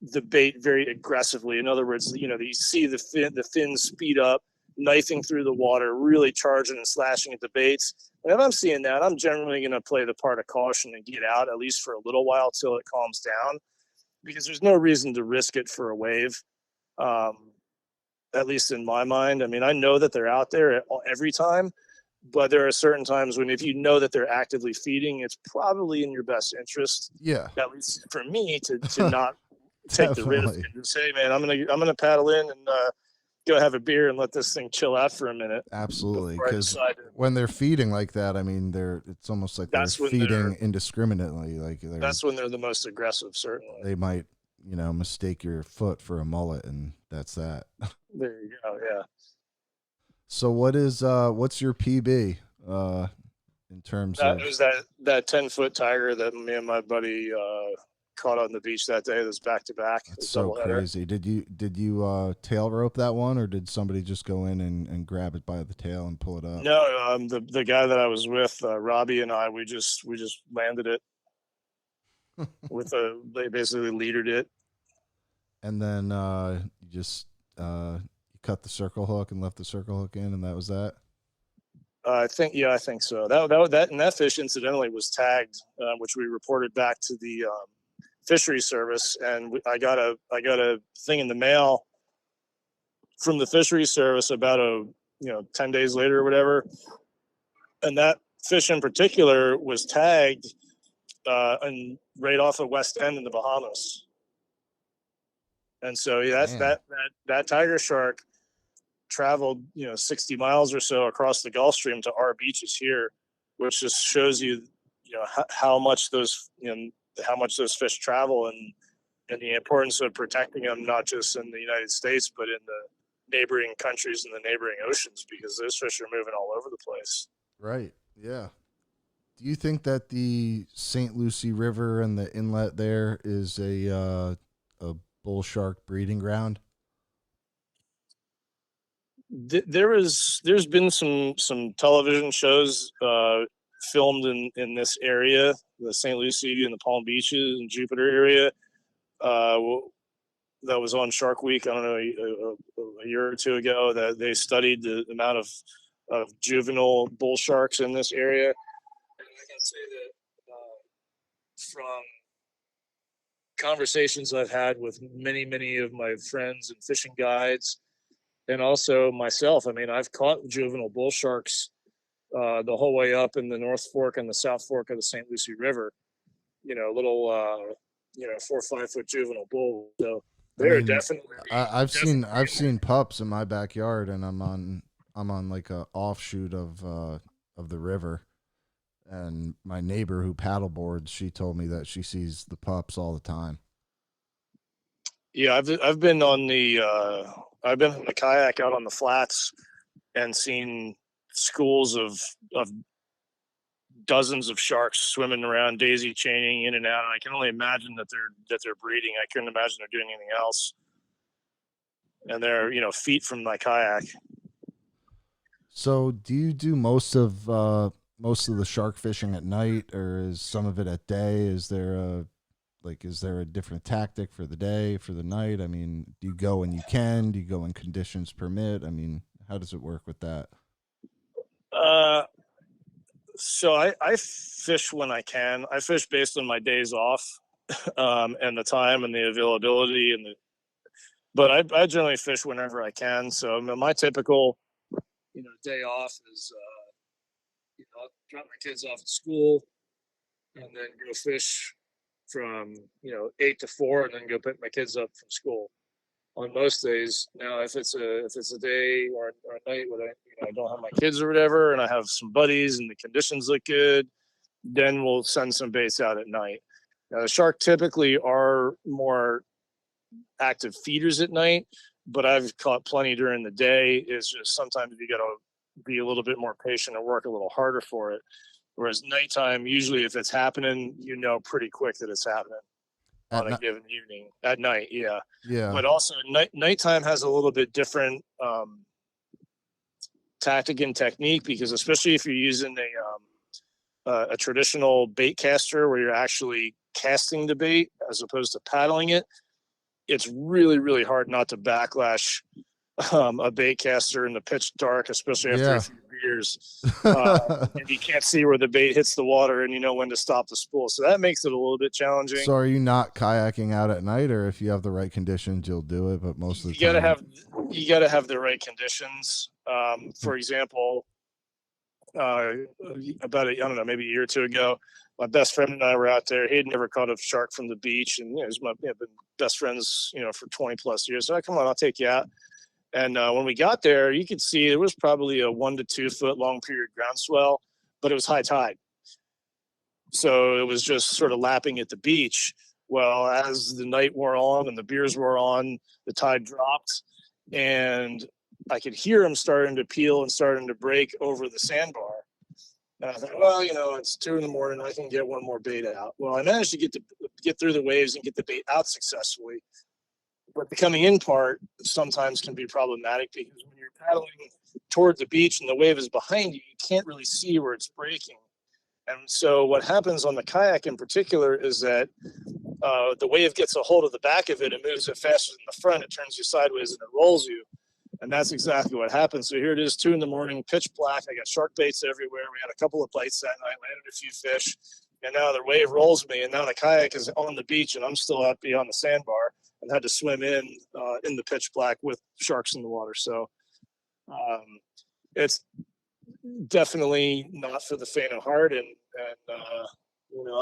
the bait very aggressively. In other words, you see the fins speed up, knifing through the water, really charging and slashing at the baits. And if I'm seeing that, I'm generally going to play the part of caution and get out, at least for a little while, till it calms down, because there's no reason to risk it for a wave, at least in my mind. I mean, I know that they're out there every time, but there are certain times when, if you know that they're actively feeding, it's probably in your best interest, at least for me, to not take the risk and say, man, I'm gonna paddle in and go have a beer and let this thing chill out for a minute. Absolutely, because when they're feeding like that, I mean, it's almost like they're feeding indiscriminately. That's when they're the most aggressive. Certainly, they might, mistake your foot for a mullet, and that's that. There you go. Yeah. So what's your PB in terms of? It was that 10-foot tiger that me and my buddy caught on the beach that day. It was back to back. It's so crazy. Did you tail rope that one, or did somebody just go in and grab it by the tail and pull it up? No, the guy that I was with, Robbie, and I, we just landed it they basically leadered it. And then you just cut the circle hook and left the circle hook in, and that was that. I think so. That fish incidentally was tagged, which we reported back to the fisheries service, and I got a thing in the mail from the fisheries service about 10 days later or whatever. And that fish in particular was tagged and right off of West End in the Bahamas. And so that tiger shark traveled 60 miles or so across the Gulf Stream to our beaches here, which just shows you how much those fish travel, and the importance of protecting them, not just in the United States but in the neighboring countries and the neighboring oceans, because those fish are moving all over the place. Right. Yeah. Do you think that the St. Lucie River and the inlet there is a bull shark breeding ground? There's been some television shows filmed in this area, the St. Lucie and the Palm Beaches and Jupiter area. That was on Shark Week, I don't know, a year or two ago, that they studied the amount of juvenile bull sharks in this area. And I can say that from conversations I've had with many of my friends and fishing guides, and also myself, I mean, I've caught juvenile bull sharks the whole way up in the North Fork and the South Fork of the St. Lucie River. Little 4 or 5 foot juvenile bull. So they're definitely. I've seen pups in my backyard, and I'm on like a offshoot of the river. And my neighbor who paddleboards, she told me that she sees the pups all the time. Yeah, I've been on the kayak out on the flats and seen schools of dozens of sharks swimming around, daisy chaining in and out. I can only imagine that they're breeding. I couldn't imagine they're doing anything else. And they're feet from my kayak. So, do you do most of the shark fishing at night, or is some of it at day? Is there a different tactic for the day, for the night? I mean, do you go when you can? Do you go when conditions permit? I mean, how does it work with that? So I fish when I can. I fish based on my days off, and the time and the availability but I generally fish whenever I can. So my typical, day off is, I'll drop my kids off at school and then go fish from 8 to 4, and then go pick my kids up from school on most days. Now, if it's a day or a night where I don't have my kids or whatever, and I have some buddies and the conditions look good, then we'll send some baits out at night. Now, the shark typically are more active feeders at night, but I've caught plenty during the day. It's just sometimes you got to be a little bit more patient and work a little harder for it. Whereas nighttime, usually if it's happening, pretty quick that it's happening on a given evening. At night, yeah. But also nighttime has a little bit different tactic and technique, because especially if you're using a traditional bait caster where you're actually casting the bait as opposed to paddling it, it's really, really hard not to backlash a bait caster in the pitch dark, especially after a few beers. And you can't see where the bait hits the water, and you know when to stop the spool. So that makes it a little bit challenging. So are you not kayaking out at night, or if you have the right conditions, you'll do it? But most of the time, you gotta have the right conditions. For example, about maybe a year or two ago, my best friend and I were out there. He had never caught a shark from the beach, and he's been best friends, for 20 plus years. So come on, I'll take you out. And when we got there, you could see there was probably a 1 to 2 foot long period groundswell, but it was high tide. So it was just sort of lapping at the beach. Well, as the night wore on and the beers wore on, the tide dropped, and I could hear them starting to peel and starting to break over the sandbar. And I thought, well, it's 2 a.m. I can get one more bait out. Well, I managed to get through the waves and get the bait out successfully. But the coming in part sometimes can be problematic, because when you're paddling toward the beach and the wave is behind you, you can't really see where it's breaking. And so what happens on the kayak in particular is that the wave gets a hold of the back of it and moves it faster than the front. It turns you sideways and it rolls you. And that's exactly what happened. So here it is, 2 a.m, pitch black. I got shark baits everywhere. We had a couple of bites that night, landed a few fish. And now the wave rolls me, and now the kayak is on the beach, and I'm still out beyond the sandbar, and had to swim in the pitch black with sharks in the water. So it's definitely not for the faint of heart. And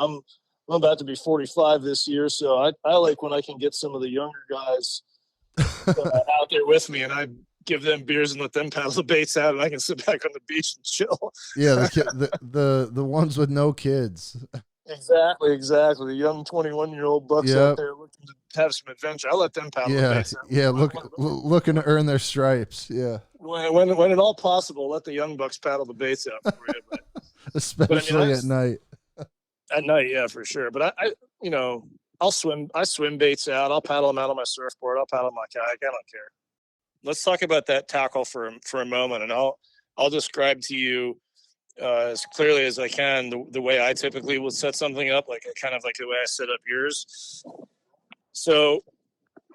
I'm about to be 45 this year, so I like when I can get some of the younger guys out there with me, and I give them beers and let them paddle the baits out, and I can sit back on the beach and chill. Yeah, the ones with no kids. Exactly. The young 21-year-old bucks out Yep. there looking to have some adventure. I let them paddle the Yeah. baits out. Yeah. Looking to earn their stripes. Yeah. When at all possible, let the young bucks paddle the baits out for you. Especially at night. At night, yeah, for sure. But I'll swim. I swim baits out. I'll paddle them out on my surfboard. I'll paddle my kayak. I don't care. Let's talk about that tackle for a moment, and I'll describe to you as clearly as I can the way I typically will set something up, like kind of like the way I set up yours. So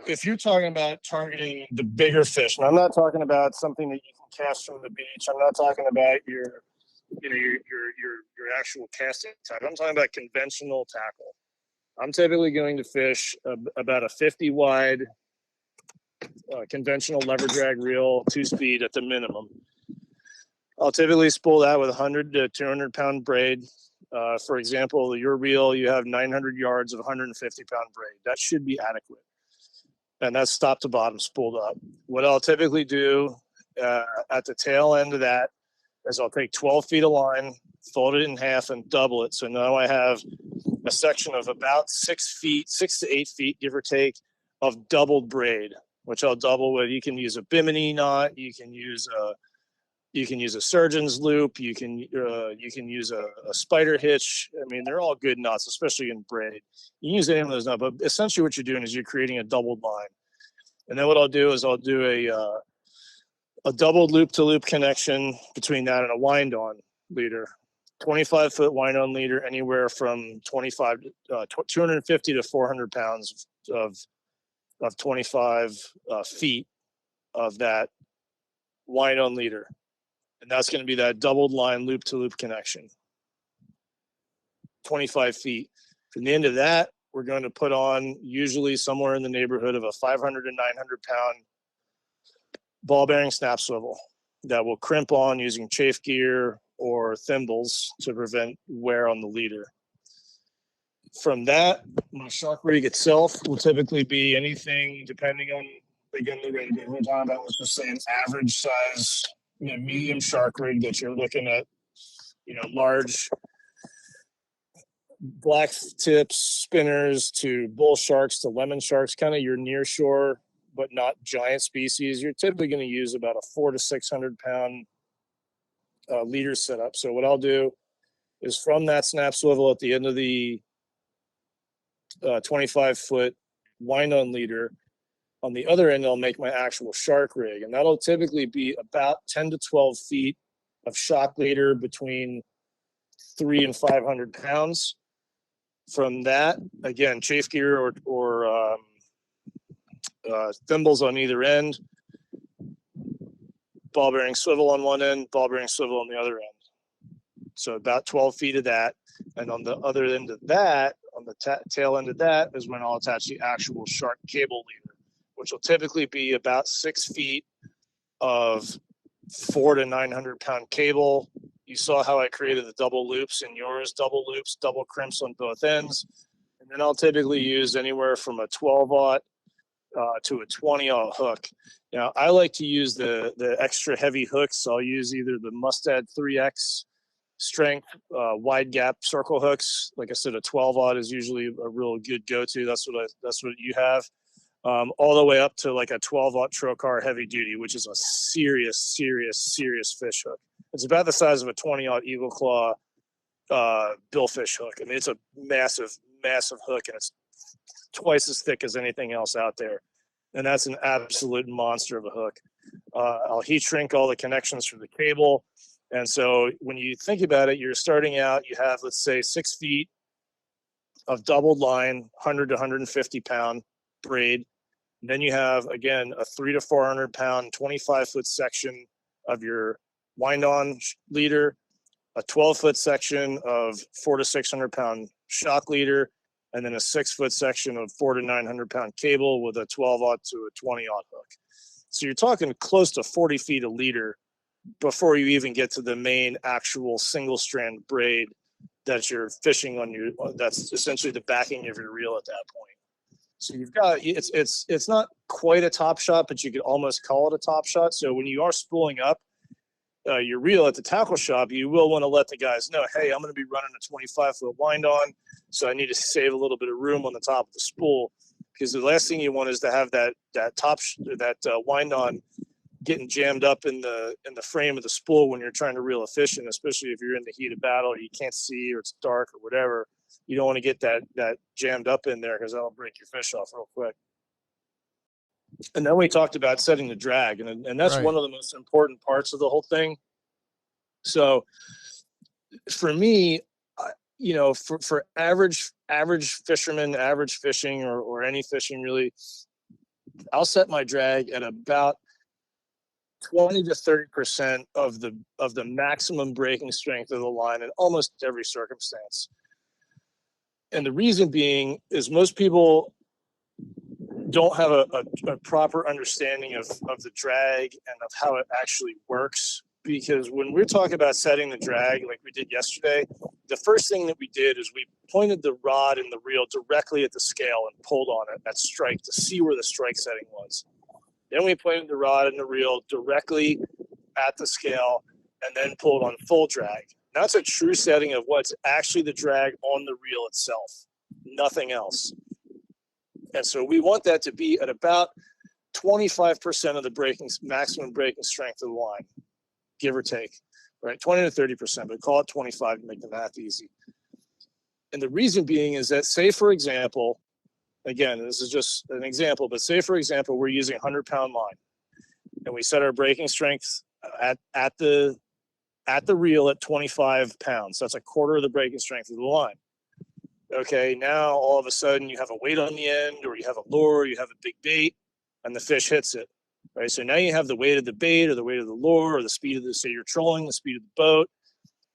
if you're talking about targeting the bigger fish, and I'm not talking about something that you can cast from the beach. I'm not talking about your actual casting type. I'm talking about conventional tackle. I'm typically going to fish about a 50 wide conventional lever drag reel, 2-speed at the minimum. I'll typically spool that with 100 to 200 pound braid. For example, your reel, you have 900 yards of 150 pound braid. That should be adequate. And that's top to bottom spooled up. What I'll typically do at the tail end of that is I'll take 12 feet of line, fold it in half, and double it. So now I have a section of about 6 to 8 feet, give or take, of doubled braid, which I'll double with. You can use a bimini knot. You can use a surgeon's loop. You can use a spider hitch. I mean, they're all good knots, especially in braid. You can use any of those knots, but essentially what you're doing is you're creating a doubled line. And then what I'll do is I'll do a doubled loop-to-loop connection between that and a wind-on leader. 25-foot wind-on leader, anywhere from 250 to 400 pounds of 25 feet of that wind-on leader. And that's going to be that doubled line loop-to-loop connection. 25 feet. From the end of that, we're going to put on usually somewhere in the neighborhood of a 500 to 900 pound ball bearing snap swivel that will crimp on using chafe gear or thimbles to prevent wear on the leader. From that, my shark rig itself will typically be anything depending on, again, the rig we're talking about. Let's just say an average size, medium shark rig that you're looking at, large black tips spinners to bull sharks to lemon sharks, kind of your near shore but not giant species. You're typically going to use about a 400 to 600 pound leader setup. So what I'll do is from that snap swivel at the end of the 25-foot wind-on leader, on the other end, I'll make my actual shark rig, and that'll typically be about 10 to 12 feet of shock leader between 300 and 500 pounds. From that, again, chafe gear or thimbles on either end, ball bearing swivel on one end, ball bearing swivel on the other end. So about 12 feet of that. And on the other end of that, on the tail end of that, is when I'll attach the actual shark cable leader, which will typically be about 6 feet of 400 to 900 pound cable. You saw how I created the double loops in yours, double loops, double crimps on both ends. And then I'll typically use anywhere from a 12-aught to a 20-aught hook. Now, I like to use the extra heavy hooks. So I'll use either the Mustad 3X strength wide gap circle hooks. Like I said, a 12-aught is usually a real good go-to. That's what you have. All the way up to like a 12-aught Trocar heavy duty, which is a serious fish hook. It's about the size of a 20-aught Eagle Claw billfish hook. I mean, it's a massive hook, and it's twice as thick as anything else out there. And that's an absolute monster of a hook. I'll heat shrink all the connections for the cable. And so when you think about it, you're starting out, you have, let's say, 6 feet of doubled line, 100 to 150 pound braid. And then you have, again, a 300 to 400 pound, 25-foot section of your wind-on leader, a 12-foot section of 400 to 600 pound shock leader, and then a 6-foot section of 400 to 900 pound cable with a 12-aught to a 20-aught hook. So you're talking close to 40 feet of leader before you even get to the main actual single strand braid that you're fishing on that's essentially the backing of your reel at that point. So you've got, it's not quite a top shot, but you could almost call it a top shot. So when you are spooling up your reel at the tackle shop, you will want to let the guys know, hey, I'm going to be running a 25-foot wind on, so I need to save a little bit of room on the top of the spool, because the last thing you want is to have that wind on getting jammed up in the frame of the spool when you're trying to reel a fish in, especially if you're in the heat of battle, you can't see or it's dark or whatever. You don't want to get that jammed up in there, because that'll break your fish off real quick. And then we talked about setting the drag, and that's one of the most important parts of the whole thing. So for me, for average fishermen, average fishing or any fishing really, I'll set my drag at about 20 to 30% of the maximum breaking strength of the line in almost every circumstance. And the reason being is most people don't have a proper understanding of the drag and of how it actually works. Because when we're talking about setting the drag, like we did yesterday, the first thing that we did is we pointed the rod and the reel directly at the scale and pulled on it at strike to see where the strike setting was. Then we pointed the rod and the reel directly at the scale and then pulled on full drag. That's a true setting of what's actually the drag on the reel itself, nothing else. And so we want that to be at about 25% of the maximum breaking strength of the line, give or take, right? 20 to 30%, but call it 25 to make the math easy. And the reason being is that, say, for example, again, this is just an example, but say, for example, we're using 100-pound line and we set our breaking strength at the reel at 25 pounds. That's a quarter of the breaking strength of the line. Okay, now all of a sudden you have a weight on the end, or you have a lure, you have a big bait, and the fish hits it, right? So now you have the weight of the bait or the weight of the lure or the speed of say you're trolling, the speed of the boat,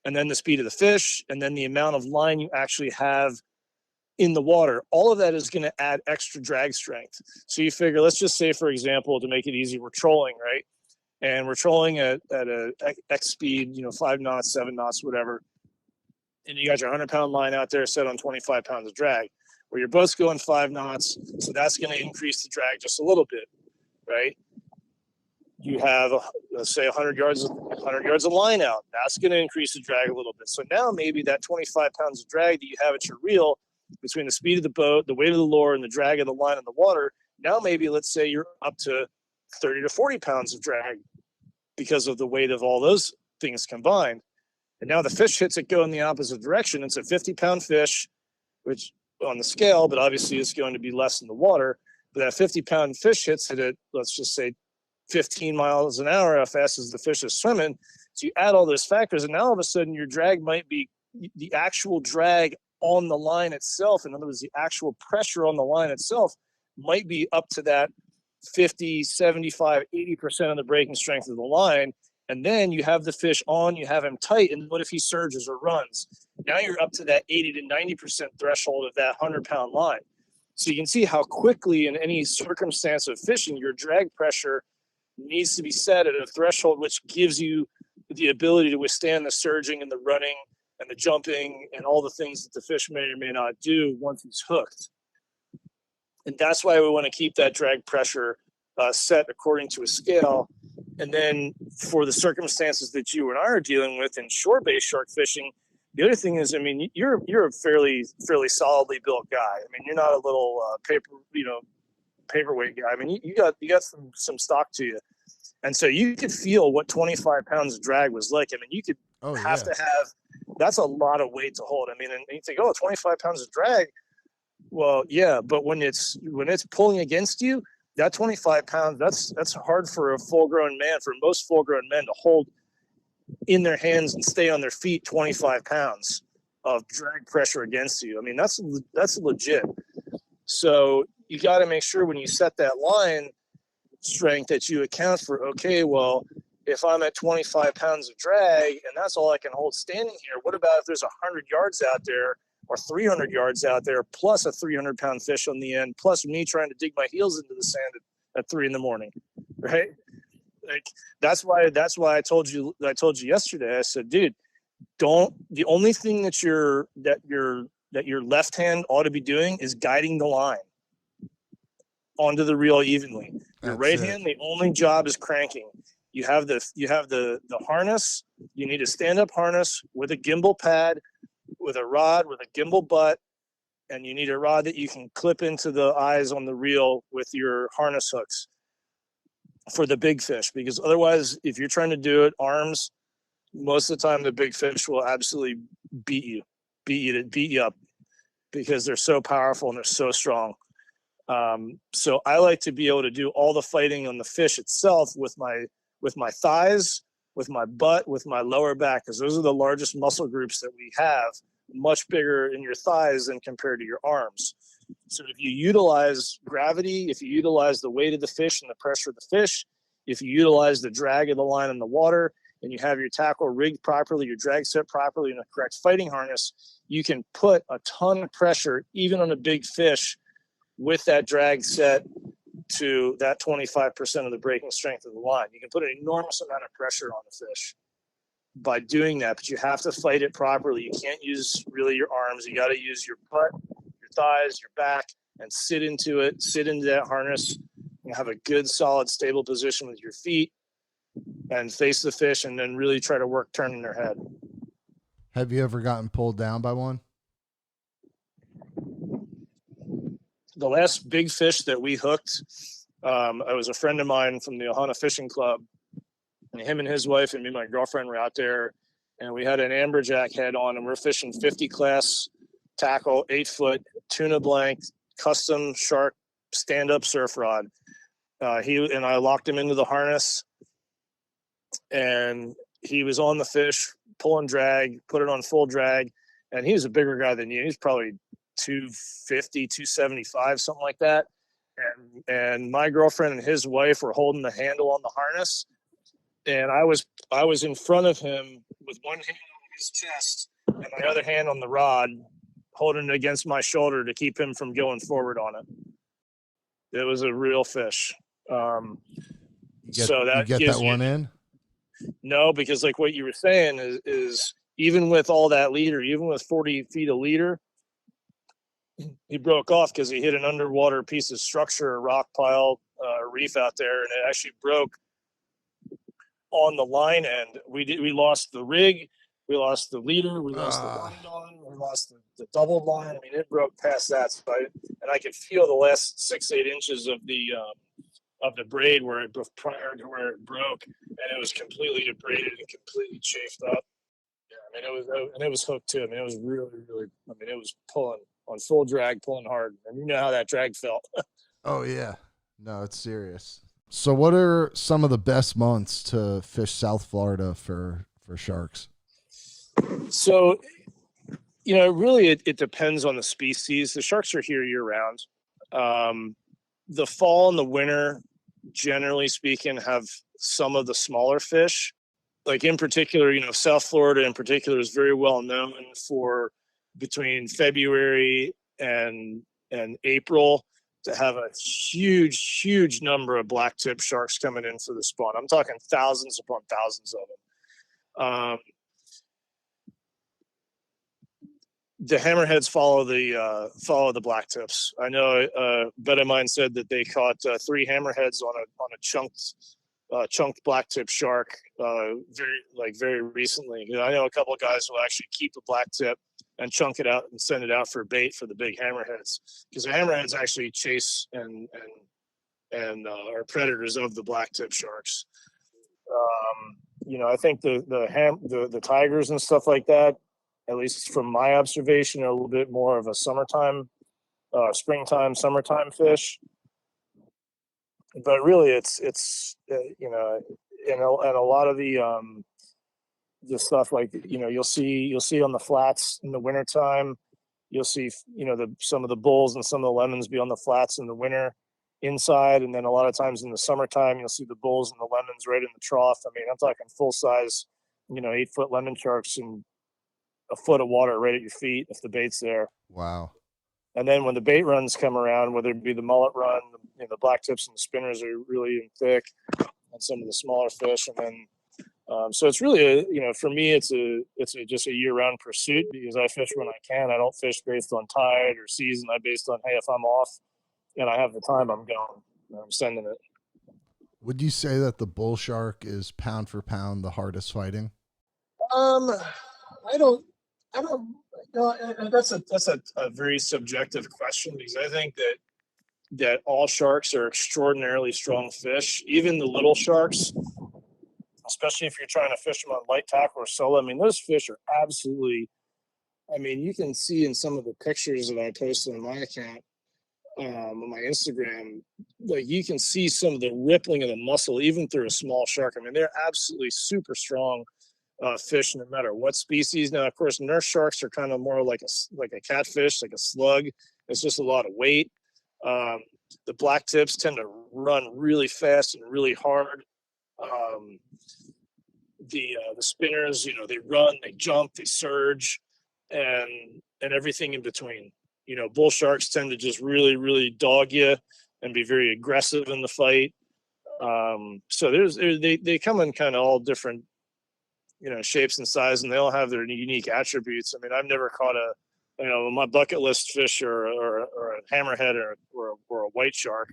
and then the speed of the fish, and then the amount of line you actually have in the water. All of that is going to add extra drag strength. So you figure, let's just say, for example, to make it easy, we're trolling, right? And we're trolling at a X speed, 5 knots, 7 knots, whatever. And you got your 100-pound line out there set on 25 pounds of drag, where your boat's going 5 knots. So that's going to increase the drag just a little bit, right? You have, let's say, 100 yards of line out. That's going to increase the drag a little bit. So now maybe that 25 pounds of drag that you have at your reel, between the speed of the boat, the weight of the lure, and the drag of the line in the water, now maybe let's say you're up to 30 to 40 pounds of drag because of the weight of all those things combined. And now the fish hits it go in the opposite direction. It's a 50-pound fish, which on the scale, but obviously it's going to be less in the water. But that 50-pound fish hits it at, let's just say, 15 miles an hour, how fast as the fish is swimming. So you add all those factors, and now all of a sudden your drag might be the actual drag on the line itself. In other words, the actual pressure on the line itself might be up to that 50, 75, 80% of the breaking strength of the line. And then you have the fish on, you have him tight, and what if he surges or runs? Now you're up to that 80 to 90% threshold of that 100-pound line. So you can see how quickly in any circumstance of fishing, your drag pressure needs to be set at a threshold which gives you the ability to withstand the surging and the running and the jumping and all the things that the fish may or may not do once he's hooked. And that's why we want to keep that drag pressure set according to a scale. And then for the circumstances that you and I are dealing with in shore-based shark fishing, the other thing is, I mean, you're a fairly solidly built guy. I mean, you're not a little paperweight guy. I mean, you got some stock to you, and so you could feel what 25 pounds of drag was like. I mean, you could have to have. That's a lot of weight to hold. I mean, and you think, 25 pounds of drag. Well, yeah, but when it's pulling against you, that 25 pounds, that's hard for a full-grown man, for most full-grown men to hold in their hands and stay on their feet 25 pounds of drag pressure against you. I mean, that's legit. So you got to make sure when you set that line strength that you account for, okay, well, if I'm at 25 pounds of drag and that's all I can hold standing here, what about if there's 100 yards out there or 300 yards out there, plus a 300-pound fish on the end, plus me trying to dig my heels into the sand at 3 a.m, right? Like that's why I told you yesterday. I said, dude, the only thing that your left hand ought to be doing is guiding the line onto the reel evenly. Your right hand, the only job is cranking. You have the harness. You need a stand-up harness with a gimbal pad, with a rod, with a gimbal butt, and you need a rod that you can clip into the eyes on the reel with your harness hooks for the big fish. Because otherwise, if you're trying to do it arms, most of the time the big fish will absolutely beat you up because they're so powerful and they're so strong. So I like to be able to do all the fighting on the fish itself with my thighs, with my butt, with my lower back, because those are the largest muscle groups that we have, much bigger in your thighs than compared to your arms. So if you utilize gravity, if you utilize the weight of the fish and the pressure of the fish, if you utilize the drag of the line in the water, and you have your tackle rigged properly, your drag set properly, and a correct fighting harness, you can put a ton of pressure, even on a big fish, with that drag set to that 25% of the breaking strength of the line. You can put an enormous amount of pressure on the fish by doing that, but you have to fight it properly. You can't use really your arms. You got to use your butt, your thighs, your back, and sit into that harness, and have a good, solid, stable position with your feet, and face the fish, and then really try to work turning their head. Have you ever gotten pulled down by one? The last big fish that we hooked, it was a friend of mine from the Ohana Fishing Club, and him and his wife and me and my girlfriend were out there, and we had an amberjack head on, and we're fishing 50 class tackle, 8-foot tuna blank, custom shark stand-up surf rod. He and I locked him into the harness, and he was on the fish, pulling drag, put it on full drag, and he was a bigger guy than you. He's probably 250, 275, something like that. And my girlfriend and his wife were holding the handle on the harness, and I was in front of him with one hand on his chest and my other hand on the rod, holding it against my shoulder to keep him from going forward on it. It was a real fish. You get that one in? No, because like what you were saying is even with all that leader, even with 40 feet of leader, he broke off because he hit an underwater piece of structure, a rock pile, reef out there, and it actually broke on the line end. We lost the rig, we lost the leader, we lost the wind on, we lost the double line. I mean, it broke past that. So I could feel the last 6-8 inches of the braid prior to where it broke, and it was completely abraded and completely chafed up. Yeah, I mean, it was hooked too. I mean, it was really, really. I mean, it was pulling on full drag, pulling hard, and you know how that drag felt. Oh yeah, no, it's serious. So, what are some of the best months to fish South Florida for sharks? So, really, it depends on the species. The sharks are here year round. The fall and the winter, generally speaking, have some of the smaller fish. Like in particular, South Florida in particular is very well known for between February and April to have a huge number of black tip sharks coming in for the spawn. I'm talking thousands upon thousands of them. The hammerheads follow the black tips. I know a buddy of mine said that they caught 3 hammerheads on a chunked black tip shark very recently. I know a couple of guys will actually keep the black tip and chunk it out and send it out for bait for the big hammerheads, because the hammerheads actually chase and are predators of the black tip sharks. I think the tigers and stuff like that, at least from my observation, are a little bit more of a springtime, summertime fish. But really, it's and a lot of the stuff like you'll see on the flats in the wintertime. You'll see some of the bulls and some of the lemons be on the flats in the winter inside, and then a lot of times in the summertime you'll see the bulls and the lemons right in the trough. I mean, I'm talking full size, 8-foot lemon sharks in a foot of water right at your feet if the bait's there. Wow. And then when the bait runs come around, whether it be the mullet run, the black tips and the spinners are really thick, on some of the smaller fish. And then, so it's really for me, it's just a year-round pursuit because I fish when I can. I don't fish based on tide or season. I based on, hey, if I'm off and I have the time, I'm going. I'm sending it. Would you say that the bull shark is pound for pound the hardest fighting? I don't, that's a very subjective question because I think that all sharks are extraordinarily strong fish, even the little sharks, especially if you're trying to fish them on light tackle or solo. I mean, those fish are absolutely, I mean, you can see in some of the pictures that I posted on my account, on my Instagram, like you can see some of the rippling of the muscle even through a small shark. I mean, they're absolutely super strong fish, no matter what species. Now, of course, nurse sharks are kind of more like a catfish, like a slug. It's just a lot of weight. The black tips tend to run really fast and really hard. The spinners, they run, they jump, they surge, and everything in between. Bull sharks tend to just really, really dog you and be very aggressive in the fight. So they come in kind of all different, shapes and size, and they all have their unique attributes. I mean, I've never caught my bucket list fish or a hammerhead or a white shark.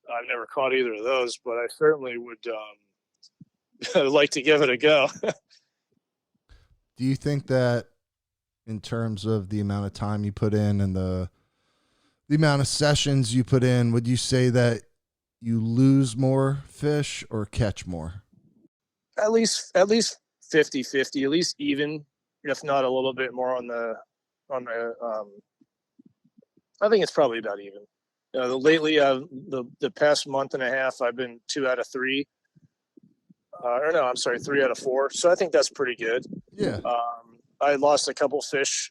I've never caught either of those, but I certainly would like to give it a go. Do you think that in terms of the amount of time you put in and the amount of sessions you put in, would you say that you lose more fish or catch more? At least 50-50, at least even, if not a little bit more on the I think it's probably about even. Lately, the past month and a half, I've been 2 out of 3. Or no, I'm sorry, 3 out of 4. So I think that's pretty good. Yeah. I lost a couple fish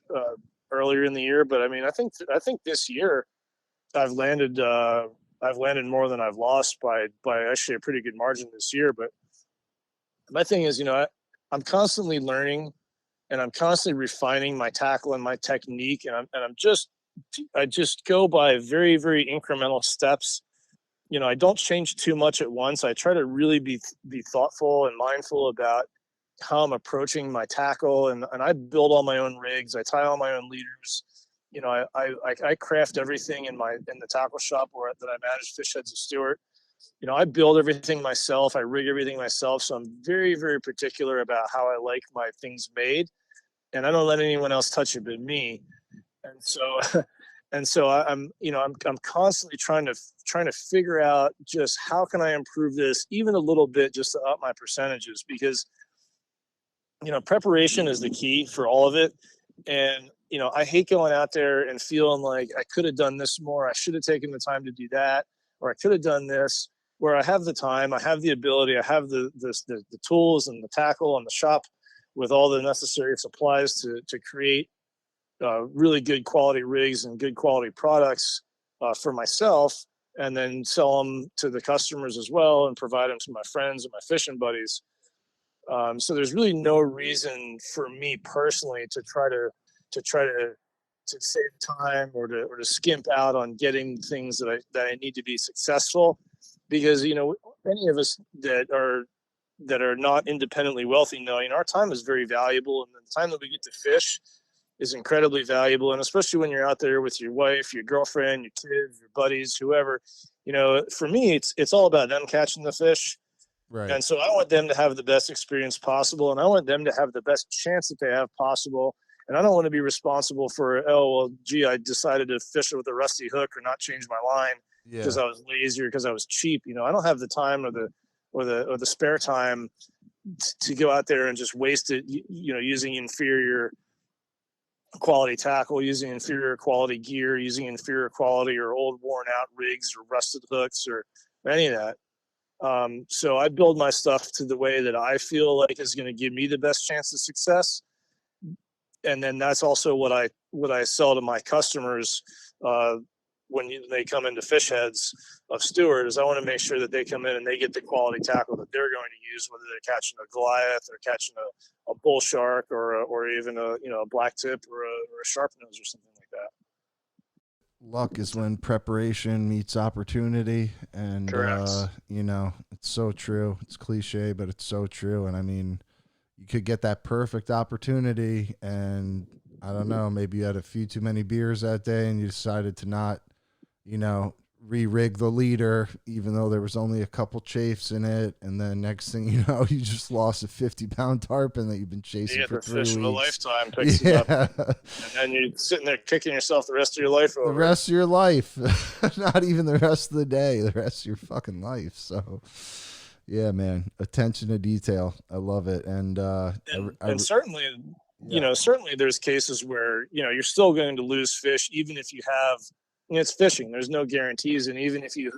earlier in the year, but I mean, I think this year I've landed more than I've lost by actually a pretty good margin this year. But my thing is, I'm constantly learning and I'm constantly refining my tackle and my technique, and I just go by very, very incremental steps. I don't change too much at once. I try to really be thoughtful and mindful about how I'm approaching my tackle, and I build all my own rigs. I tie all my own leaders. I craft everything in the tackle shop that I manage, Fish Heads of Stewart. I build everything myself. I rig everything myself. So I'm very, very particular about how I like my things made, and I don't let anyone else touch it but me. And so, I'm constantly trying to figure out just how can I improve this even a little bit just to up my percentages, because preparation is the key for all of it. And I hate going out there and feeling like I could have done this more. I should have taken the time to do that, or I could have done this. Where I have the time, I have the ability, I have the tools and the tackle and the shop with all the necessary supplies to create really good quality rigs and good quality products for myself, and then sell them to the customers as well and provide them to my friends and my fishing buddies. So there's really no reason for me personally to try to save time or to skimp out on getting things that I need to be successful, because any of us that are not independently wealthy know our time is very valuable, and the time that we get to fish is incredibly valuable. And especially when you're out there with your wife, your girlfriend, your kids, your buddies, whoever, for me, it's all about them catching the fish. Right. And so I want them to have the best experience possible, and I want them to have the best chance that they have possible. And I don't want to be responsible for, I decided to fish it with a rusty hook or not change my line because I was lazy or because I was cheap. I don't have the time or the spare time to go out there and just waste it, using inferior quality tackle, using inferior quality gear, using inferior quality or old worn out rigs or rusted hooks or any of that. So I build my stuff to the way that I feel like is going to give me the best chance of success. And then that's also what I sell to my customers when they come into Fish Heads of Stewart, is I want to make sure that they come in and they get the quality tackle that they're going to use, whether they're catching a Goliath or catching a bull shark or even a black tip or a sharp nose or something like that. luck is when preparation meets opportunity, and Correct. it's so true. It's cliche, but it's so true. And I mean, you could get that perfect opportunity, and I don't know, maybe you had a few too many beers that day and you decided to not, you know, re-rig the leader, even though there was only a couple chafes in it. And then next thing you know, you just lost a 50-pound tarpon that you've been You chasing get for the 3 fish of a weeks. lifetime picks it up, Yeah. and then you're sitting there kicking yourself the rest of your life The over it. rest of your life, not even the rest of the day, the rest of your fucking life. So, yeah, man, attention to detail. I love it. And, And certainly, yeah, certainly there's cases where, you're still going to lose fish, even if you have, it's fishing. There's no guarantees. And even if you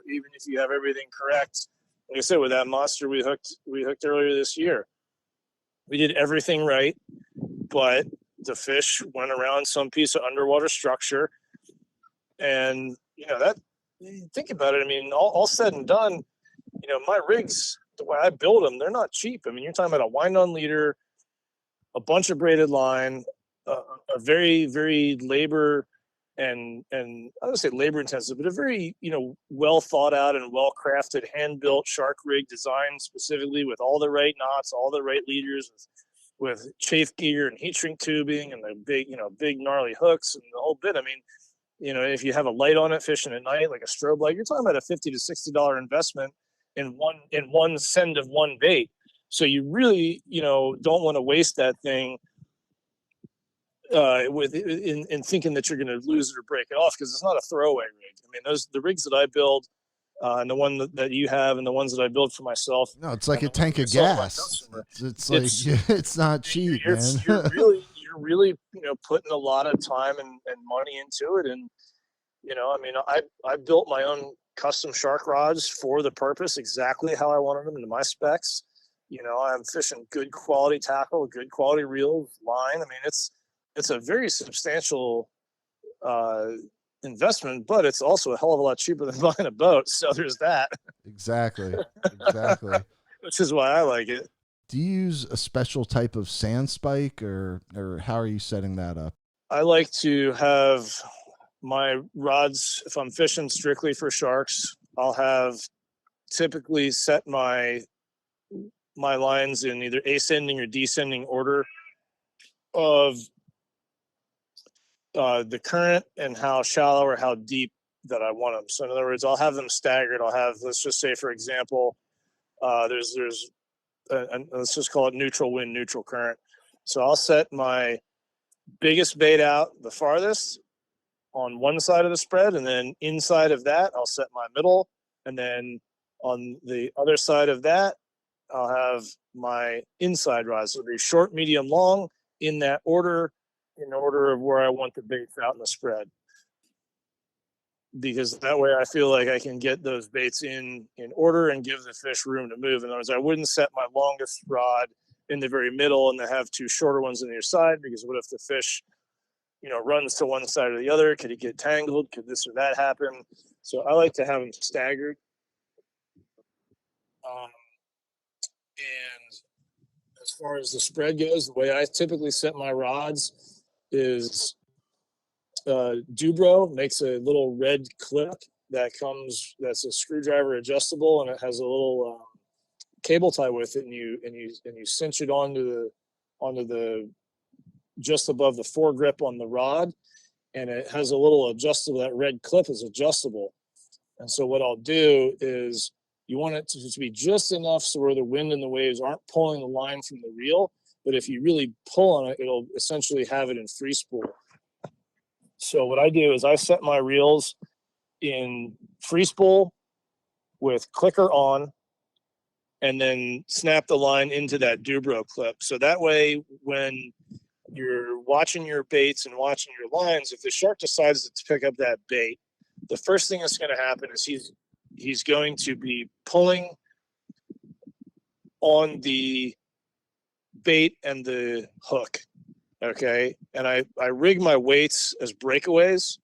have everything correct, like I said, with that monster we hooked earlier this year, we did everything right, but the fish went around some piece of underwater structure. And, that, think about it. I mean, all said and done, my rigs, the way I build them, they're not cheap. I mean, you're talking about a wind on leader, a bunch of braided line, a very, very labor and I don't say labor intensive, but a very, well thought out and well crafted hand built shark rig designed specifically with all the right knots, all the right leaders, with chafe gear and heat shrink tubing and the big gnarly hooks and the whole bit. I mean, if you have a light on it fishing at night, like a strobe light, you're talking about a $50 to $60 investment in one send of one bait. So you really, don't want to waste that thing in thinking that you're going to lose it or break it off, because it's not a throwaway rig. I mean, the rigs that I build, and the one that you have, and the ones that I build for myself, no, it's like and a the ones tank that I of sell to my gas. customer, It's like, it's it's not cheap, you're, man. you're really putting a lot of time and money into it. And I mean, I built my own custom shark rods for the purpose, exactly how I wanted them into my specs. I'm fishing good quality tackle, good quality reel, line. I mean, it's a very substantial uh, investment, but it's also a hell of a lot cheaper than buying a boat. So there's that, Exactly. Exactly. which is why I like it. Do you use a special type of sand spike, or how are you setting that up? I like to have my rods, if I'm fishing strictly for sharks, I'll have typically set my lines in either ascending or descending order of the current and how shallow or how deep that I want them. So in other words, I'll have them staggered. I'll have, let's just say, for example, there's let's just call it neutral wind, neutral current. So I'll set my biggest bait out the farthest on one side of the spread, and then inside of that, I'll set my middle, and then on the other side of that, I'll have my inside rods. So it'll be short, medium, long in that order, in order of where I want the baits out in the spread. Because that way I feel like I can get those baits in order and give the fish room to move. In other words, I wouldn't set my longest rod in the very middle and then have two shorter ones on either side, because what if the fish, runs to one side or the other? Could he get tangled? Could this or that happen? So I like to have them staggered. And as far as the spread goes, the way I typically set my rods is Dubro makes a little red clip that's a screwdriver adjustable, and it has a little cable tie with it, and you cinch it onto the just above the foregrip on the rod, and it has a little adjustable. That red clip is adjustable, and so what I'll do is, you want it to be just enough so where the wind and the waves aren't pulling the line from the reel, but if you really pull on it, it'll essentially have it in free spool. So what I do is I set my reels in free spool with clicker on, and then snap the line into that Dubro clip. So that way, when you're watching your baits and watching your lines, if the shark decides to pick up that bait, the first thing that's going to happen is he's going to be pulling on the bait and the hook. Okay. And I rig my weights as breakaways.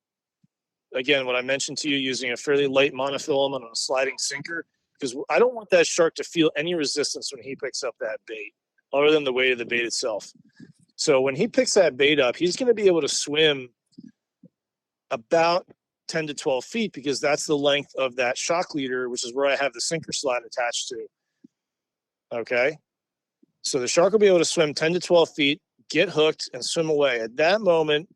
Again, what I mentioned to you, using a fairly light monofilament on a sliding sinker, because I don't want that shark to feel any resistance when he picks up that bait, other than the weight of the bait itself. So when he picks that bait up, he's going to be able to swim about 10 to 12 feet because that's the length of that shock leader, which is where I have the sinker slide attached to. Okay. So the shark will be able to swim 10 to 12 feet, get hooked, and swim away. At that moment,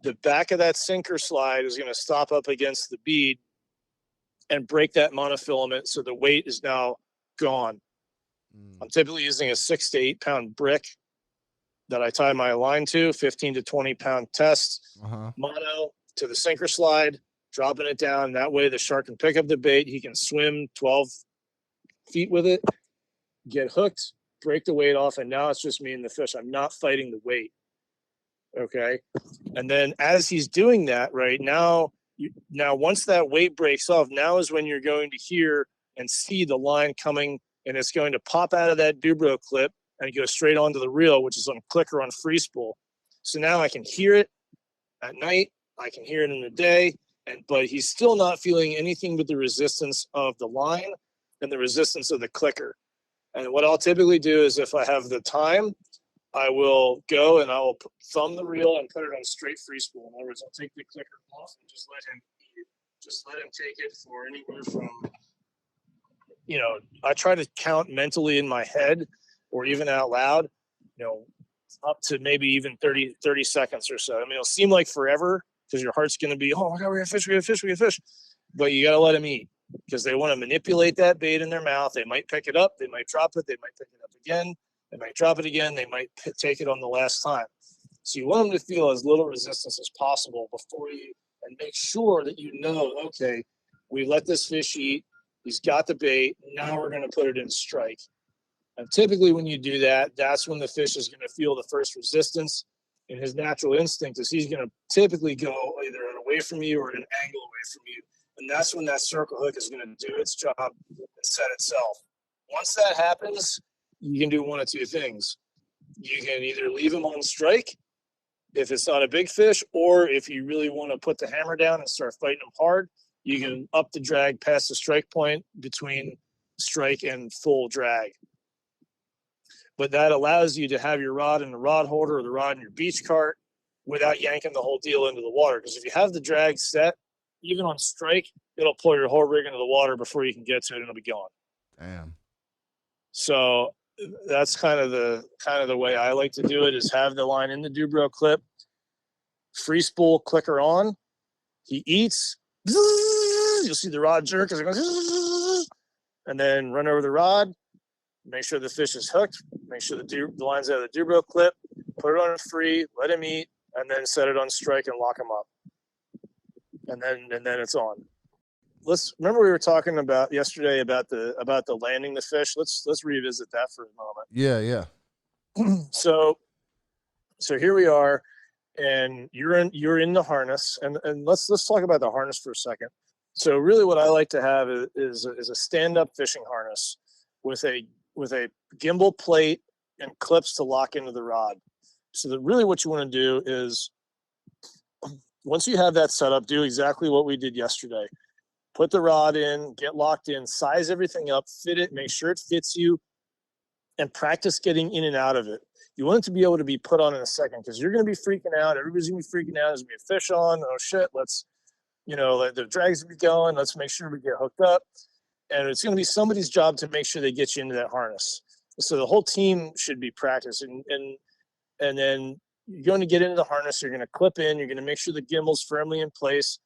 the back of that sinker slide is going to stop up against the bead and break that monofilament, so the weight is now gone. I'm typically using a 6 to 8 pound brick that I tie my line to, 15 to 20 pound test, mono to the sinker slide, dropping it down. That way the shark can pick up the bait. He can swim 12 feet with it, get hooked, break the weight off, and now it's just me and the fish. I'm not fighting the weight. Okay. And then as he's doing that, right now, once that weight breaks off, now is when you're going to hear and see the line coming, and it's going to pop out of that Dubro clip and go straight onto the reel, which is on clicker on free spool. So now I can hear it at night. I can hear it in the day, but he's still not feeling anything but the resistance of the line and the resistance of the clicker. And what I'll typically do is, if I have the time, I will go and I will thumb the reel and put it on straight free spool. In other words, I'll take the clicker off and just let him eat it. Just let him take it for anywhere from, I try to count mentally in my head or even out loud, up to maybe even 30 seconds or so. I mean, it'll seem like forever because your heart's going to be, oh my God, we got fish, we got fish, we got fish. But you got to let them eat because they want to manipulate that bait in their mouth. They might pick it up. They might drop it. They might pick it up again. They might drop it again. They might take it on the last time. So you want them to feel as little resistance as possible before you, and make sure that okay, we let this fish eat. He's got the bait. Now we're going to put it in strike. And typically when you do that, that's when the fish is going to feel the first resistance. And his natural instinct is he's going to typically go either away from you or at an angle away from you. And that's when that circle hook is going to do its job and set itself. Once that happens, you can do one of two things. You can either leave him on strike if it's not a big fish, or if you really want to put the hammer down and start fighting him hard, you can up the drag past the strike point between strike and full drag. But that allows you to have your rod in the rod holder or the rod in your beach cart without yanking the whole deal into the water. Because if you have the drag set, even on strike, it'll pull your whole rig into the water before you can get to it, and it'll be gone. Damn. So that's kind of the way I like to do it, is have the line in the Dubro clip, free spool, clicker on. He eats. You'll see the rod jerk as it goes, and then run over the rod. Make sure the fish is hooked. Make sure the line's out of the Dubro clip. Put it on free. Let him eat, and then set it on strike and lock him up. And then it's on. Remember we were talking about yesterday about the landing the fish. Let's revisit that for a moment. Yeah. So here we are, and you're in the harness, and let's talk about the harness for a second. So really, what I like to have is a stand-up fishing harness with a gimbal plate and clips to lock into the rod. So that really what you want to do is, once you have that set up, do exactly what we did yesterday. Put the rod in, get locked in, size everything up, fit it, make sure it fits you, and practice getting in and out of it. You want it to be able to be put on in a second, because you're going to be freaking out. Everybody's going to be freaking out. There's going to be a fish on. Oh, shit. Let the drag's be going. Let's make sure we get hooked up. And it's going to be somebody's job to make sure they get you into that harness. So the whole team should be practicing. And then you're going to get into the harness. You're going to clip in. You're going to make sure the gimbal's firmly in place.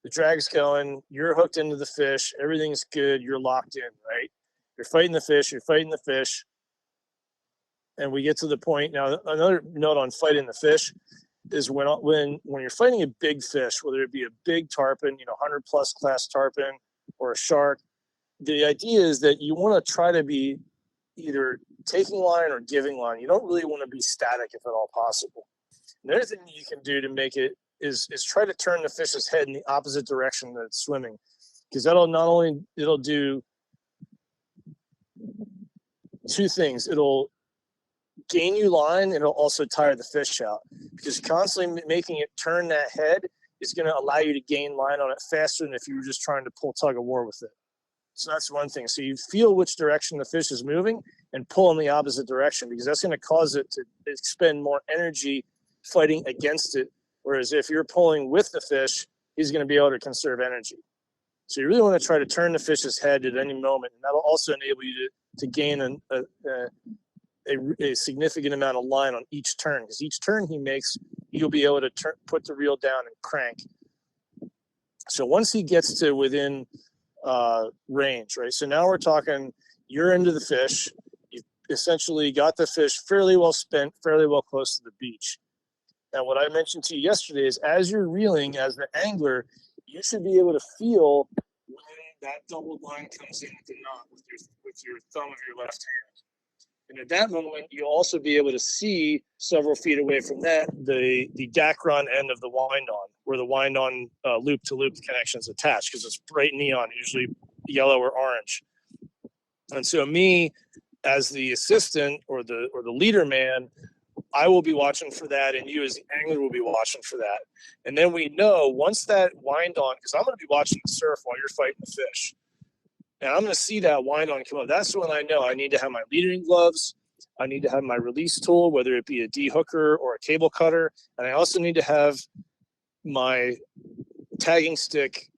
The drag's going. You're hooked into the fish. Everything's good. You're locked in, right? You're fighting the fish. And we get to the point. Now, another note on fighting the fish is when you're fighting a big fish, whether it be a big tarpon, 100 plus class tarpon, or a shark, the idea is that you want to try to be either taking line or giving line. You don't really want to be static if at all possible. Another thing you can do to make it is try to turn the fish's head in the opposite direction that it's swimming, because it'll do two things. It'll gain you line, and it'll also tire the fish out, because constantly making it turn that head is going to allow you to gain line on it faster than if you were just trying to pull tug of war with it. So that's one thing. So you feel which direction the fish is moving and pull in the opposite direction, because that's going to cause it to expend more energy fighting against it. Whereas if you're pulling with the fish, he's going to be able to conserve energy. So you really want to try to turn the fish's head at any moment, and that'll also enable you to gain a significant amount of line on each turn, because each turn he makes, you'll be able to put the reel down and crank. So once he gets to within range, right? So now we're talking, you're into the fish. You've essentially got the fish fairly well spent, fairly well close to the beach. Now, what I mentioned to you yesterday is as you're reeling, as the angler, you should be able to feel when that double line comes in with the knot with your thumb of your left hand. And at that moment, you'll also be able to see several feet away from that, the Dacron end of the wind-on, where the wind-on loop-to-loop connection is attached, because it's bright neon, usually yellow or orange. And so me, as the assistant or the leader man, I will be watching for that, and you as the angler will be watching for that. And then we know once that wind-on, because I'm going to be watching the surf while you're fighting the fish, and I'm going to see that wind-on come up. That's when I know I need to have my leadering gloves. I need to have my release tool, whether it be a de-hooker or a cable cutter. And I also need to have my tagging stick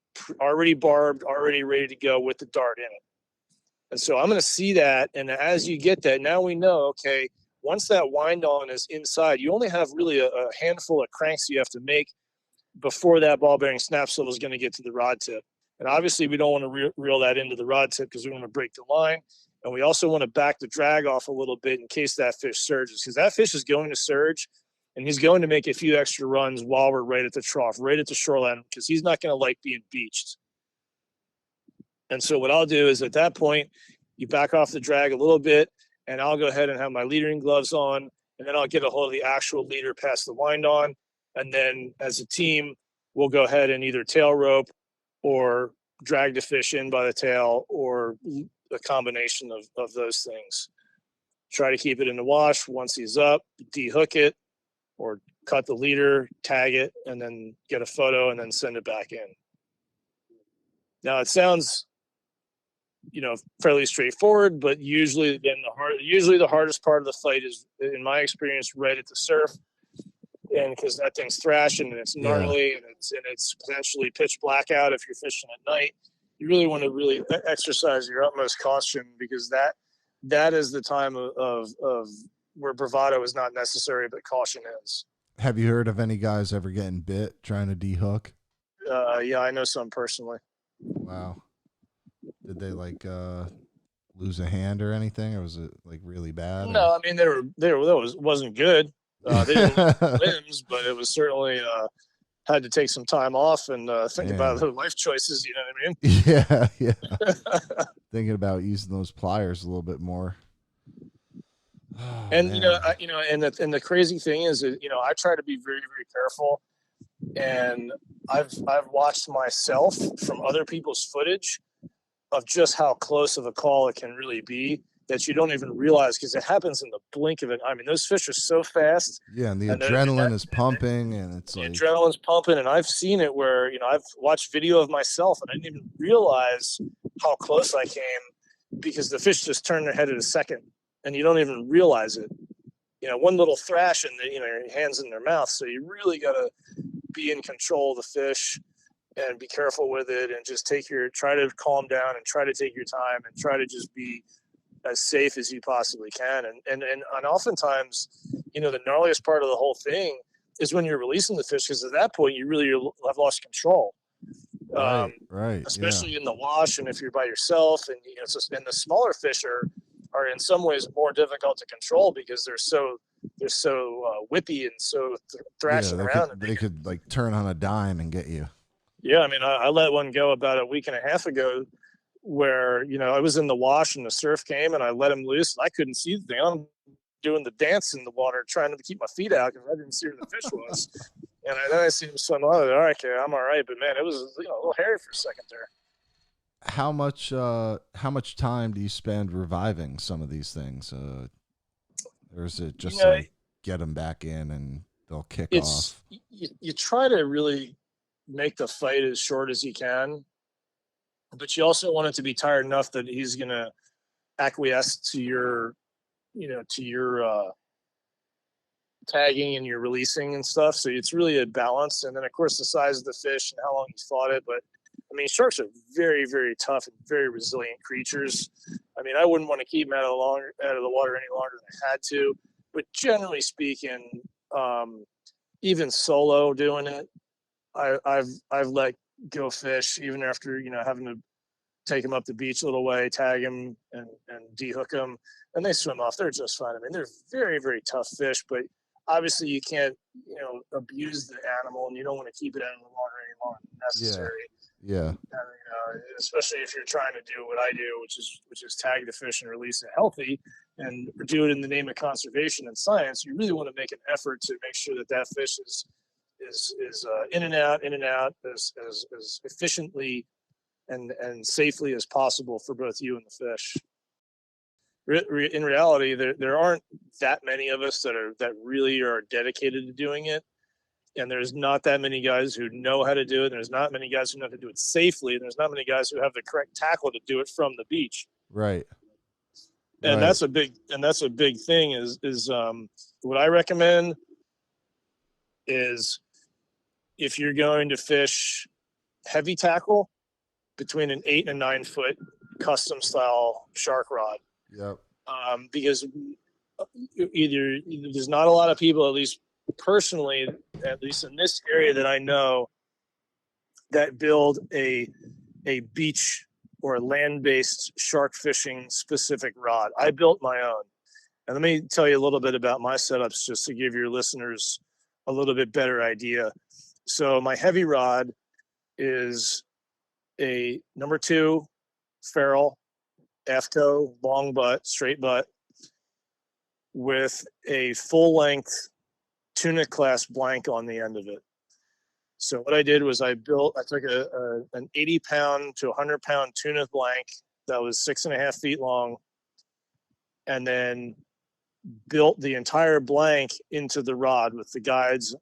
already barbed, already ready to go with the dart in it. And so I'm going to see that. And as you get that, now we know, okay, once that wind-on is inside, you only have really a handful of cranks you have to make before that ball bearing snap swivel is going to get to the rod tip. And obviously we don't want to reel that into the rod tip because we want to break the line. And we also want to back the drag off a little bit in case that fish surges, because that fish is going to surge and he's going to make a few extra runs while we're right at the trough, right at the shoreline, because he's not going to like being beached. And so what I'll do is at that point, you back off the drag a little bit, and I'll go ahead and have my leadering gloves on, and then I'll get a hold of the actual leader past the wind on. And then as a team, we'll go ahead and either tail rope or drag the fish in by the tail, or a combination of those things. Try to keep it in the wash. Once he's up, de-hook it or cut the leader, tag it, and then get a photo and then send it back in. Now it sounds, fairly straightforward, but usually, again, the hardest part of the fight is, in my experience, right at the surf. And because that thing's thrashing and it's gnarly, and it's potentially pitch blackout if you're fishing at night, you really want to really exercise your utmost caution, because that is the time of where bravado is not necessary, but caution is. Have you heard of any guys ever getting bit trying to de-hook? Yeah, I know some personally. Wow. Did they lose a hand or anything, or was it really bad? No, I mean that wasn't good. They didn't lose limbs, but it was certainly had to take some time off and think about their life choices. You know what I mean? Yeah. Thinking about using those pliers a little bit more. Oh, and man. and the crazy thing is, I try to be very, very careful, and I've watched myself from other people's footage of just how close of a call it can really be, that you don't even realize, because it happens in the blink of it. I mean, those fish are so fast. Yeah, and the adrenaline is pumping, and it's the adrenaline's pumping, and I've seen it where, I've watched video of myself, and I didn't even realize how close I came, because the fish just turned their head in a second, and you don't even realize it. One little thrash, and your hands in their mouth. So you really got to be in control of the fish and be careful with it, and just try to calm down and try to take your time and try to just be as safe as you possibly can. And oftentimes, the gnarliest part of the whole thing is when you're releasing the fish, because at that point you really have lost control. Right. Especially in the wash, and if you're by yourself, and and the smaller fish are in some ways more difficult to control, because they're so whippy and so thrashing around. They could turn on a dime and get you. Yeah, I mean, I let one go about a week and a half ago, where I was in the wash and the surf came, and I let him loose. And I couldn't see the thing. I'm doing the dance in the water, trying to keep my feet out because I didn't see where the fish was. And then I see him swim out. All right, okay, I'm all right. But man, it was a little hairy for a second there. How much time do you spend reviving some of these things, or is it just get them back in and they'll kick off? You try to really make the fight as short as you can, but you also want it to be tired enough that he's going to acquiesce to your tagging and your releasing and stuff. So it's really a balance. And then of course the size of the fish and how long you fought it. But I mean, sharks are very, very tough and very resilient creatures. I mean, I wouldn't want to keep them out of the water any longer than I had to. But generally speaking, even solo doing it, I've let go fish even after, you know, having to take them up the beach a little way, tag them and dehook them, and they swim off. They're just fine. I mean, they're very, very tough fish, but obviously you can't, you know, abuse the animal, and you don't want to keep it out of the water any longer than necessary. Yeah. Especially if you're trying to do what I do, which is tag the fish and release it healthy, and do it in the name of conservation and science. You really want to make an effort to make sure that fish is in and out as efficiently and safely as possible for both you and the fish. In reality, there aren't that many of us that really are dedicated to doing it. And there's not that many guys who know how to do it. There's not many guys who know how to do it safely. And there's not many guys who have the correct tackle to do it from the beach. Right. And that's a big thing is what I recommend is if you're going to fish heavy tackle, between an 8 and a 9 foot custom style shark rod. Yep. Because either there's not a lot of people, at least personally, at least in this area that I know, that build a beach or land-based shark fishing specific rod. I built my own. And let me tell you a little bit about my setups just to give your listeners a little bit better idea. So my heavy rod is a number 2 ferrule AFCO long butt, straight butt, with a full length tuna class blank on the end of it. So what I did was I took an 80 pound to 100 pound tuna blank that was 6.5 feet long, and then built the entire blank into the rod with the guides.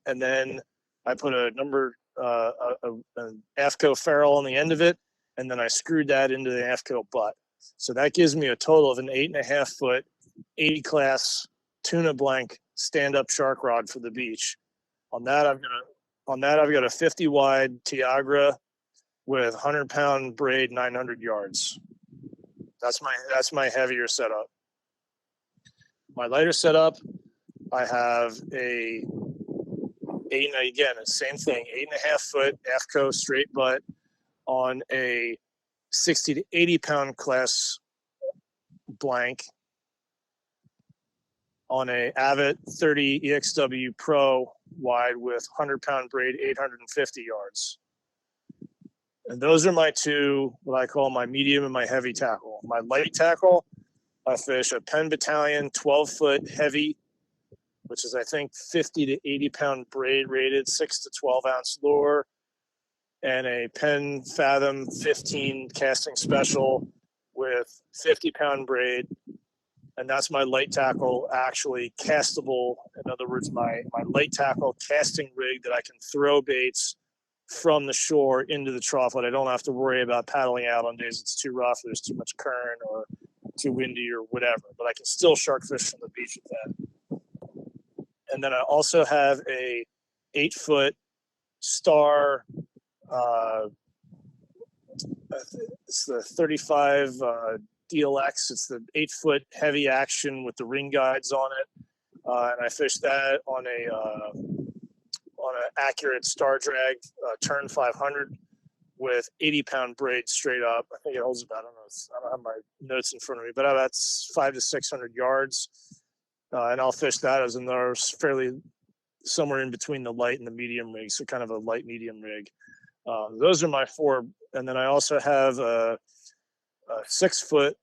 And then I put an AFCO ferrule on the end of it, and then I screwed that into the AFCO butt. So that gives me a total of an 8.5 foot, 80 class tuna blank stand-up shark rod for the beach. On that, I've got a 50 wide Tiagra with 100 pound braid, 900 yards. That's my heavier setup. My lighter setup, I have again, same thing, 8.5 foot AFCO straight butt on a 60 to 80 pound class blank on a Avid 30 EXW Pro wide with 100 pound braid, 850 yards. And those are my two, what I call my medium and my heavy tackle. My light tackle, I fish a Penn Battalion 12 foot heavy, which is I think 50 to 80 pound braid rated, 6 to 12 ounce lure, and a Penn Fathom 15 casting special with 50 pound braid. And that's my light tackle, actually castable. In other words, my light tackle casting rig that I can throw baits from the shore into the trough, but I don't have to worry about paddling out on days it's too rough, there's too much current or too windy or whatever. But I can still shark fish from the beach with that. And then I also have a 8 foot Star. It's the 35 DLX. It's the 8 foot heavy action with the ring guides on it, and I fished that on an accurate Star Drag Turn 500 with 80 pound braid straight up. I think it holds about, I don't have my notes in front of me, but that's 500 to 600 yards. And I'll fish that as another fairly somewhere in between the light and the medium rig, so kind of a light medium rig. Those are my 4. And then I also have a 6 foot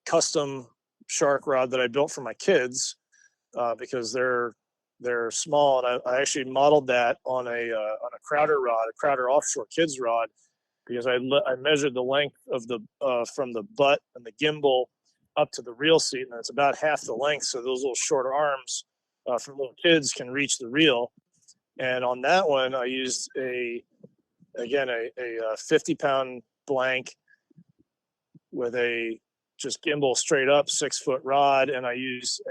custom shark rod that I built for my kids because they're small, and I actually modeled that on a Crowder rod, a Crowder offshore kids rod, because I measured the length of the from the butt and the gimbal up to the reel seat, and it's about half the length, so those little short arms for little kids can reach the reel. And on that one, I used a 50 pound blank with a just gimbal straight up 6 foot rod, and I used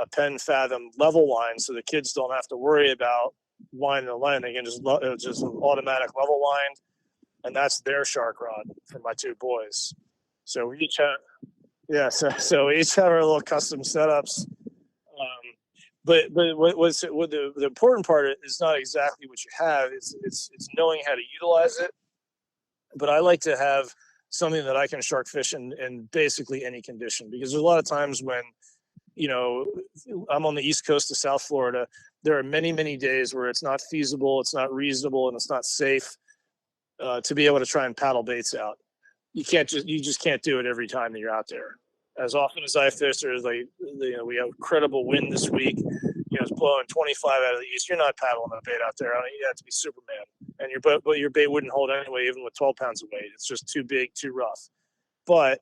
a 10 fathom level line, so the kids don't have to worry about winding the line. They can just automatic level wind, and that's their shark rod for my two boys. So we each have, so we each have our little custom setups. But what the important part is not exactly what you have. It's knowing how to utilize it. But I like to have something that I can shark fish in basically any condition, because there's a lot of times when, I'm on the East Coast of South Florida, there are many, many days where it's not feasible, it's not reasonable, and it's not safe to be able to try and paddle baits out. You just can't do it every time that you're out there. As often as I fish, there's we have incredible wind this week. It's blowing 25 out of the east. You're not paddling a bait out there. You have to be Superman, and your bait wouldn't hold anyway, even with 12 pounds of weight. It's just too big, too rough. But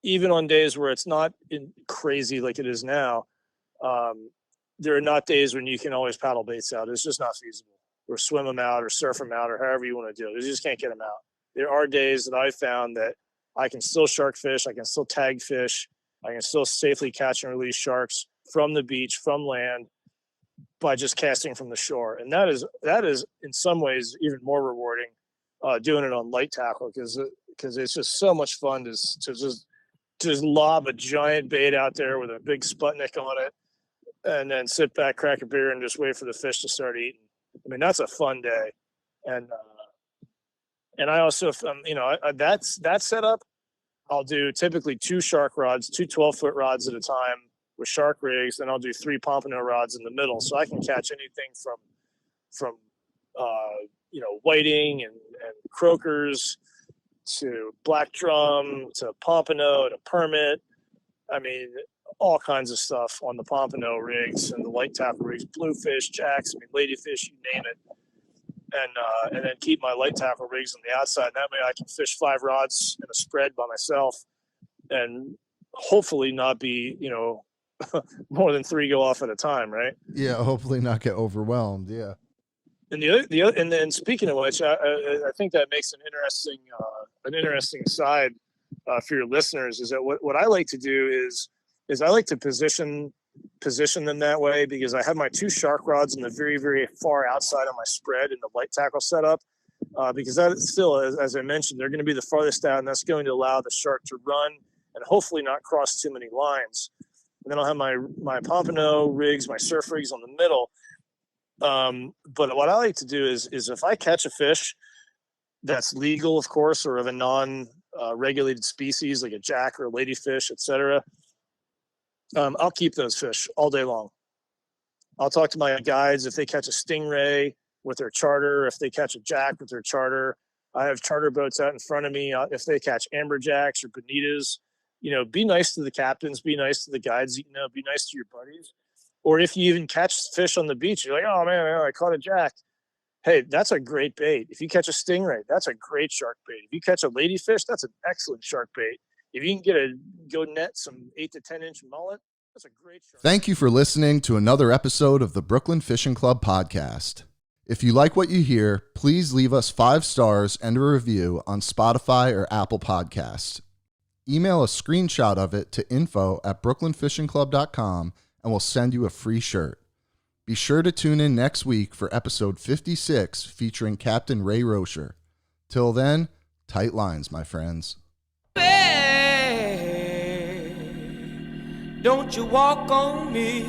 even on days where it's not crazy like it is now, there are not days when you can always paddle baits out. It's just not feasible, or swim them out, or surf them out, or however you want to do it. You just can't get them out. There are days that I've found that I can still shark fish, I can still tag fish, I can still safely catch and release sharks from the beach, from land, by just casting from the shore. And that is in some ways even more rewarding, doing it on light tackle, because it's just so much fun to just lob a giant bait out there with a big Sputnik on it, and then sit back, crack a beer, and just wait for the fish to start eating. I mean, that's a fun day. And I also, that setup, I'll do typically 2 shark rods, 2 12-foot rods at a time with shark rigs. Then I'll do 3 pompano rods in the middle, so I can catch anything from whiting and croakers to black drum to pompano to permit. I mean, all kinds of stuff on the pompano rigs and the light tackle rigs, bluefish, jacks, ladyfish, you name it. And then keep my light tackle rigs on the outside. That way I can fish 5 rods in a spread by myself, and hopefully not be, more than 3 go off at a time, right? Yeah, hopefully not get overwhelmed. Yeah. And and then speaking of which, I think that makes an interesting side for your listeners, is that what I like to do is I like to position them that way, because I have my 2 shark rods on the very, very far outside of my spread in the light tackle setup, because that is still, as I mentioned, they're going to be the farthest out, and that's going to allow the shark to run and hopefully not cross too many lines. And then I'll have my pompano rigs, my surf rigs on the middle. But what I like to do is if I catch a fish that's legal, of course, or of a non-regulated species like a jack or a ladyfish, etc., I'll keep those fish all day long. I'll talk to my guides if they catch a stingray with their charter, if they catch a jack with their charter. I have charter boats out in front of me. If they catch amberjacks or bonitas, be nice to the captains, be nice to the guides, be nice to your buddies. Or if you even catch fish on the beach, you're like, oh man, I caught a jack. Hey, that's a great bait. If you catch a stingray, that's a great shark bait. If you catch a ladyfish, that's an excellent shark bait. If you can go net some 8 to 10 inch mullet, that's a great shark. Thank you for listening to another episode of the Brooklyn Fishing Club podcast. If you like what you hear, please leave us 5 stars and a review on Spotify or Apple Podcasts. Email a screenshot of it to info@brooklynfishingclub.com and we'll send you a free shirt. Be sure to tune in next week for episode 56 featuring Captain Ray Rocher. Till then, tight lines, my friends. Don't you walk on me.